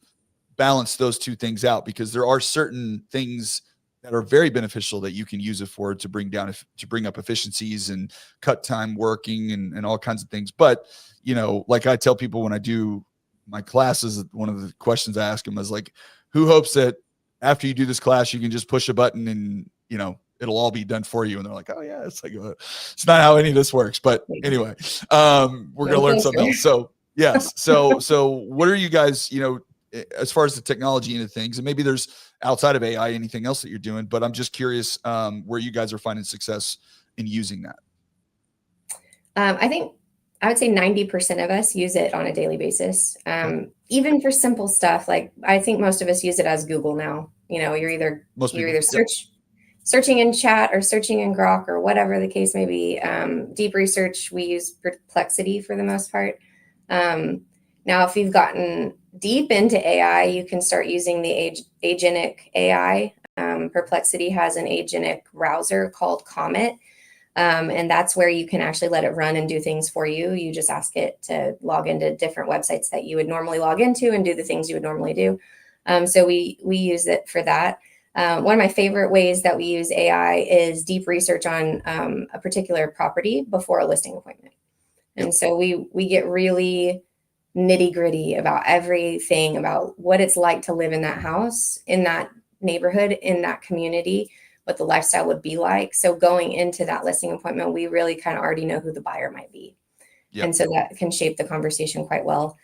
balance those two things out? Because there are certain things that are very beneficial that you can use it for, to bring up efficiencies and cut time working and all kinds of things. But like I tell people when I do my classes, one of the questions I ask them is like, who hopes that after you do this class, you can just push a button and it'll all be done for you? And they're like, oh yeah, it's like, it's not how any of this works. But anyway, we're gonna learn something else. So yes. So what are you guys, as far as the technology into things, and maybe there's outside of AI, anything else that you're doing, but I'm just curious where you guys are finding success in using that. I think I would say 90% of us use it on a daily basis. Even for simple stuff, like I think most of us use it as Google now. You're either searching in chat or searching in Grok or whatever the case may be. Deep research, we use Perplexity for the most part. Now, if you've gotten deep into AI, you can start using the agentic AI. Perplexity has an agentic browser called Comet. And that's where you can actually let it run and do things for you. You just ask it to log into different websites that you would normally log into and do the things you would normally do. So we use it for that. One of my favorite ways that we use AI is deep research on a particular property before a listing appointment. And so we get really nitty gritty about everything about what it's like to live in that house, in that neighborhood, in that community, what the lifestyle would be like. So going into that listing appointment, we really kind of already know who the buyer might be. Yep. And so that can shape the conversation quite well.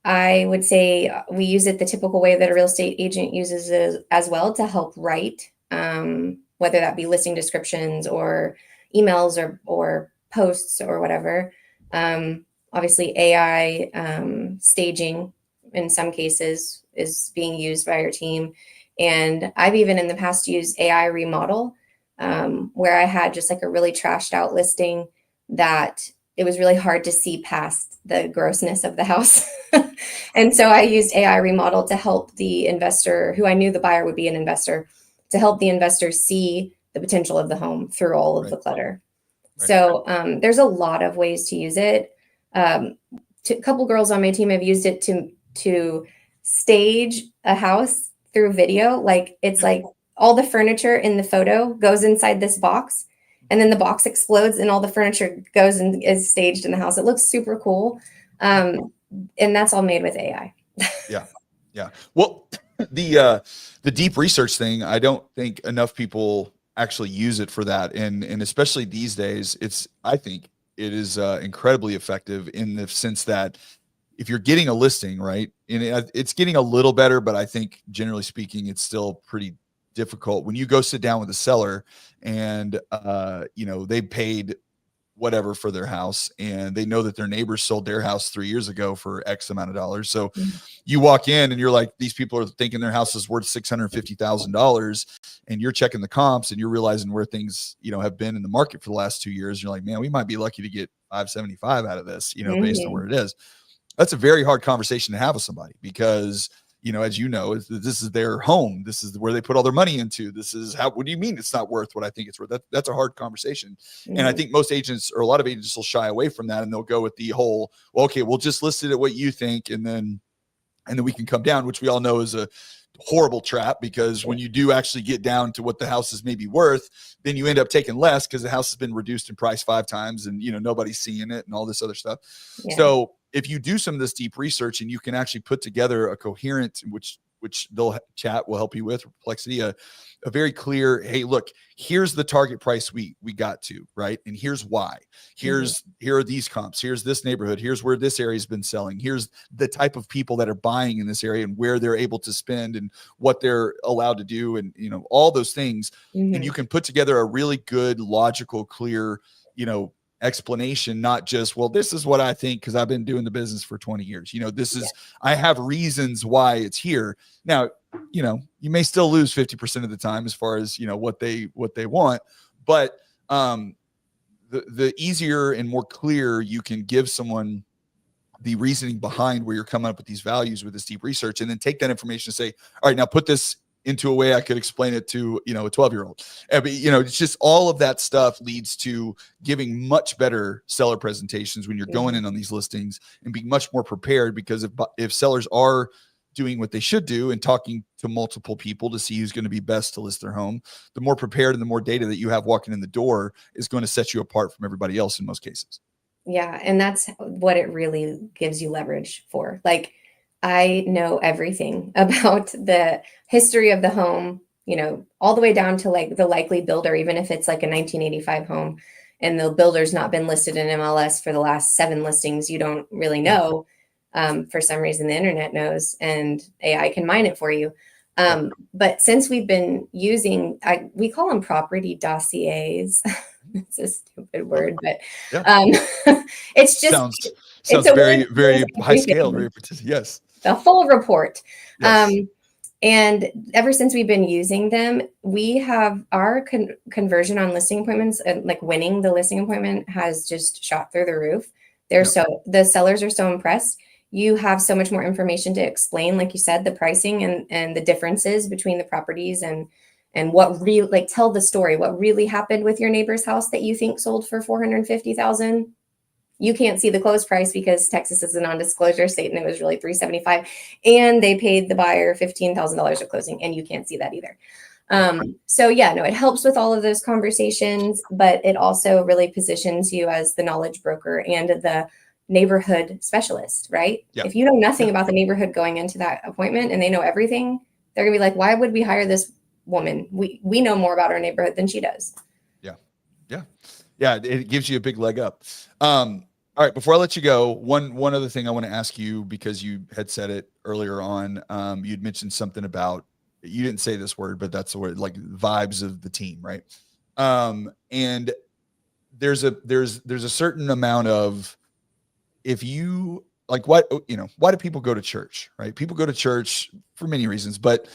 I would say we use it the typical way that a real estate agent uses it as well, to help write, whether that be listing descriptions or emails or posts or whatever. Obviously, AI staging in some cases is being used by our team. And I've even in the past used AI remodel, where I had just like a really trashed out listing that it was really hard to see past the grossness of the house. And so I used AI remodel to help the investor, who I knew the buyer would be an investor, to help the investor see the potential of the home through all of Right. the clutter. Right. So there's a lot of ways to use it. A couple girls on my team have used it to stage a house through video. Like it's like all the furniture in the photo goes inside this box, and then the box explodes and all the furniture goes and is staged in the house. It looks super cool. And that's all made with AI. Yeah. Yeah. Well, the deep research thing, I don't think enough people actually use it for that. And especially these days, I think it is incredibly effective in the sense that if you're getting a listing, right, and it's getting a little better, but I think generally speaking, it's still pretty difficult when you go sit down with a seller and, they paid whatever for their house and they know that their neighbors sold their house 3 years ago for X amount of dollars. So you walk in and you're like, these people are thinking their house is worth $650,000, and you're checking the comps and you're realizing where things, have been in the market for the last 2 years. You're like, man, we might be lucky to get 575 out of this, based on where it is. That's a very hard conversation to have with somebody because, as this is their home. This is where they put all their money into. This is what do you mean it's not worth what I think it's worth? That's a hard conversation. And I think most agents or a lot of agents will shy away from that and they'll go with the whole, well, okay, we'll just list it at what you think. And then we can come down, which we all know is a horrible trap, because when you do actually get down to what the house is maybe worth, then you end up taking less because the house has been reduced in price 5 times and nobody's seeing it and all this other stuff. So if you do some of this deep research and you can actually put together a coherent, which they'll chat will help you with Perplexity, a very clear, hey, look, here's the target price we got to, right? And here's why. Here are these comps. Here's this neighborhood. Here's where this area has been selling. Here's the type of people that are buying in this area and where they're able to spend and what they're allowed to do, and all those things. And you can put together a really good, logical, clear, explanation, not just, well, this is what I think because I've been doing the business for 20 years. This is, I have reasons why it's here. Now, you may still lose 50% of the time as far as, what they want, but the easier and more clear you can give someone the reasoning behind where you're coming up with these values with this deep research, and then take that information and say, all right, now put this into a way I could explain it to, a 12-year-old. It's just all of that stuff leads to giving much better seller presentations when you're going in on these listings and being much more prepared, because if sellers are doing what they should do and talking to multiple people to see who's going to be best to list their home, the more prepared and the more data that you have walking in the door is going to set you apart from everybody else in most cases. Yeah. And that's what it really gives you leverage for. Like, I know everything about the history of the home, all the way down to like the likely builder, even if it's like a 1985 home and the builder's not been listed in MLS for the last 7 listings, you don't really know. For some reason, the internet knows and AI can mine it for you. But since we've been using, we call them property dossiers. It's a stupid word, but it's just sounds it's very, very high scale, very yes. The full report. Yes. And ever since we've been using them, we have our conversion on listing appointments, and like winning the listing appointment has just shot through the roof. The sellers are so impressed. You have so much more information to explain, like you said, the pricing and the differences between the properties and what really, tell the story, what really happened with your neighbor's house that you think sold for $450,000. You can't see the close price because Texas is a non-disclosure state and it was really $375,000, and they paid the buyer $15,000 at closing, and you can't see that either. It helps with all of those conversations, but it also really positions you as the knowledge broker and the neighborhood specialist, right? Yeah. If you know nothing about the neighborhood going into that appointment and they know everything, they're gonna be like, why would we hire this woman? We know more about our neighborhood than she does. Yeah. It gives you a big leg up. All right, before I let you go, one other thing I want to ask you, because you had said it earlier on. You'd mentioned something about, you didn't say this word, but that's the word, like vibes of the team, right? And there's a certain amount of, if you like, why do people go to church, right? People go to church for many reasons, but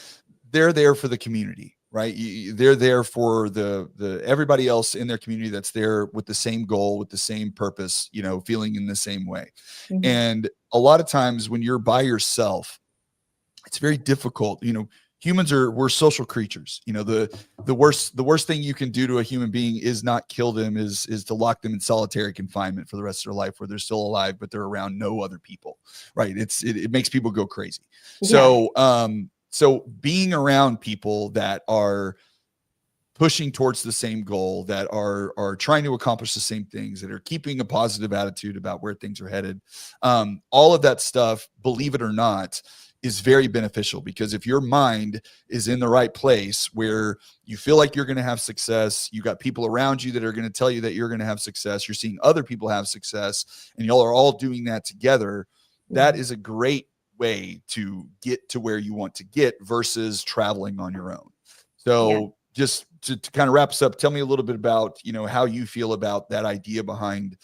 they're there for the community, right? They're there for the everybody else in their community that's there with the same goal, with the same purpose, feeling in the same way. Mhm. And a lot of times when you're by yourself, it's very difficult. We're social creatures. The worst thing you can do to a human being is not kill them, is to lock them in solitary confinement for the rest of their life, where they're still alive but they're around no other people, right? It makes people go crazy. Yeah. So being around people that are pushing towards the same goal, that are trying to accomplish the same things, that are keeping a positive attitude about where things are headed, all of that stuff, believe it or not, is very beneficial. Because if your mind is in the right place where you feel like you're going to have success, you got people around you that are going to tell you that you're going to have success, you're seeing other people have success, and y'all are all doing that together, that is a great way to get to where you want to get versus traveling on your own. Yeah. So just to kind of wrap us up, tell me a little bit about, how you feel about that idea behind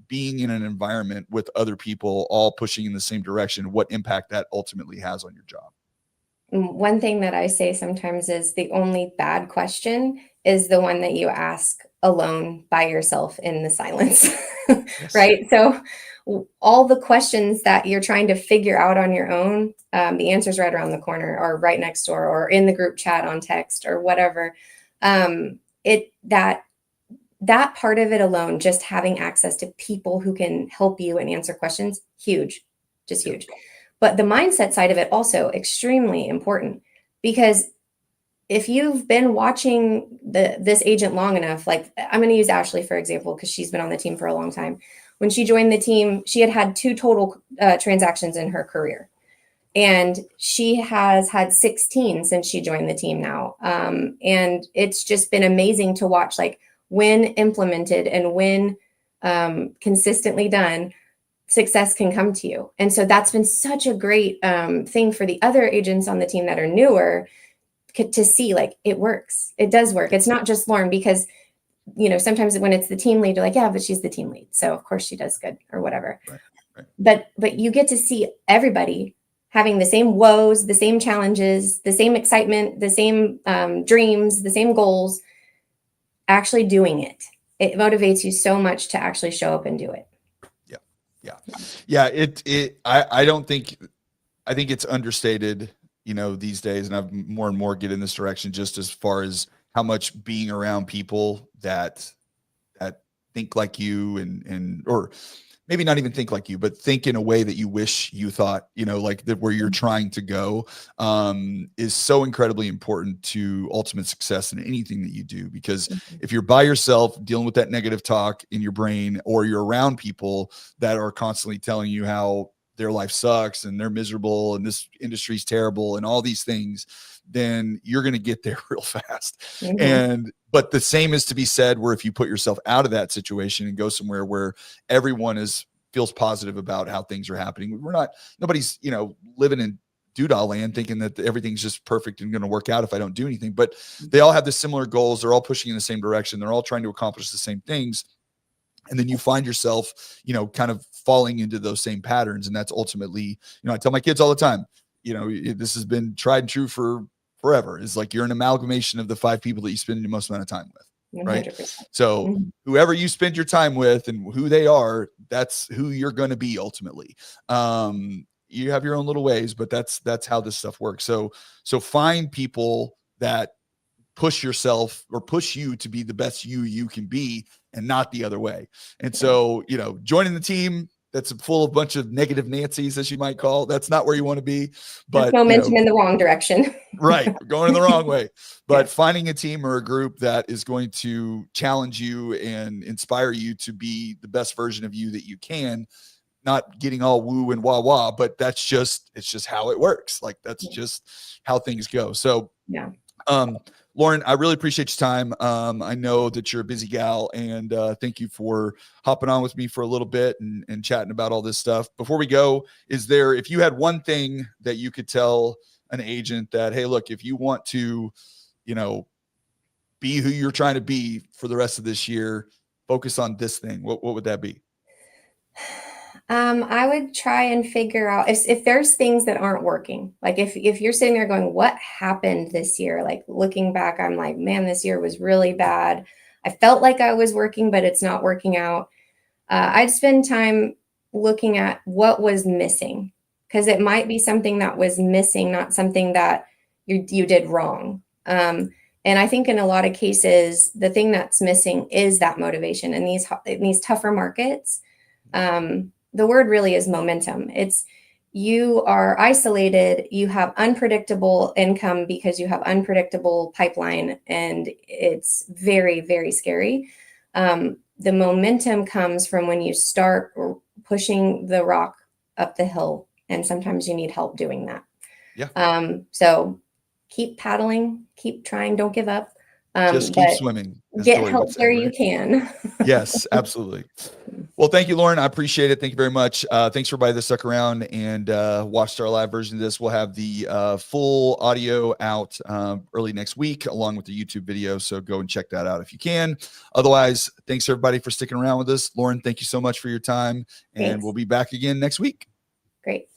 being in an environment with other people all pushing in the same direction, what impact that ultimately has on your job. One thing that I say sometimes is the only bad question is the one that you ask alone by yourself in the silence, Yes. right? So all the questions that you're trying to figure out on your own, the answer's right around the corner or right next door or in the group chat on text or whatever. That part of it alone, just having access to people who can help you and answer questions, huge, just huge. But the mindset side of it also extremely important, because if you've been watching this agent long enough, like I'm going to use Ashley for example, because she's been on the team for a long time. When she joined the team, she had 2 total transactions in her career, and she has had 16 since she joined the team now. And it's just been amazing to watch, like when implemented and when consistently done, success can come to you. And so that's been such a great thing for the other agents on the team that are newer to see, like, it works. It does work. It's not just Lauren, because, sometimes when it's the team lead, you're like, yeah, but she's the team lead, so of course she does good or whatever. Right. But you get to see everybody having the same woes, the same challenges, the same excitement, the same dreams, the same goals, actually doing it. It motivates you so much to actually show up and do it. Yeah. I think it's understated, these days. And I've more and more get in this direction, just as far as how much being around people that think like you, or maybe not even think like you, but think in a way that you wish you thought, like that, where you're trying to go, is so incredibly important to ultimate success in anything that you do. Because if you're by yourself dealing with that negative talk in your brain, or you're around people that are constantly telling you how their life sucks and they're miserable and this industry's terrible and all these things, then you're going to get there real fast. But the same is to be said where if you put yourself out of that situation and go somewhere where everyone feels positive about how things are happening. Nobody's, living in doodah land thinking that everything's just perfect and going to work out if I don't do anything, but they all have the similar goals. They're all pushing in the same direction. They're all trying to accomplish the same things. And then you find yourself, kind of falling into those same patterns. And that's ultimately, I tell my kids all the time, this has been tried and true for forever. It's like you're an amalgamation of the 5 people that you spend the most amount of time with. Right. 100%. So whoever you spend your time with and who they are, that's who you're going to be ultimately. You have your own little ways, but that's how this stuff works. So find people that push yourself or push you to be the best you can be, and not the other way. And so, joining the team that's full of a bunch of negative Nancy's, as you might call, that's not where you want to be. But that's momentum in the wrong direction. Right. Going in the wrong way. But finding a team or a group that is going to challenge you and inspire you to be the best version of you that you can, not getting all woo and wah wah, but it's just how it works. Like that's just how things go. So, Lauren, I really appreciate your time. I know that you're a busy gal, and thank you for hopping on with me for a little bit and chatting about all this stuff. Before we go, if you had one thing that you could tell an agent that, hey, look, if you want to, be who you're trying to be for the rest of this year, focus on this thing, what would that be? I would try and figure out if there's things that aren't working. Like if you're sitting there going, what happened this year? Like looking back, I'm like, man, this year was really bad. I felt like I was working, but it's not working out. I'd spend time looking at what was missing, because it might be something that was missing, not something that you did wrong. And I think in a lot of cases, the thing that's missing is that motivation in these tougher markets. The word really is momentum. It's you are isolated, you have unpredictable income because you have unpredictable pipeline, and it's very, very scary. The momentum comes from when you start pushing the rock up the hill, and sometimes you need help doing that. Yeah. So keep paddling, keep trying, don't give up. Just keep But swimming, as get Dory help would say, where right? you can. Yes, absolutely. Well, thank you, Lauren. I appreciate it. Thank you very much. Thanks for everybody that stuck around and watched our live version of this. We'll have the full audio out early next week, along with the YouTube video. So go and check that out if you can. Otherwise, thanks everybody for sticking around with us. Lauren, thank you so much for your time. And Thanks. we'll be back again next week. Great.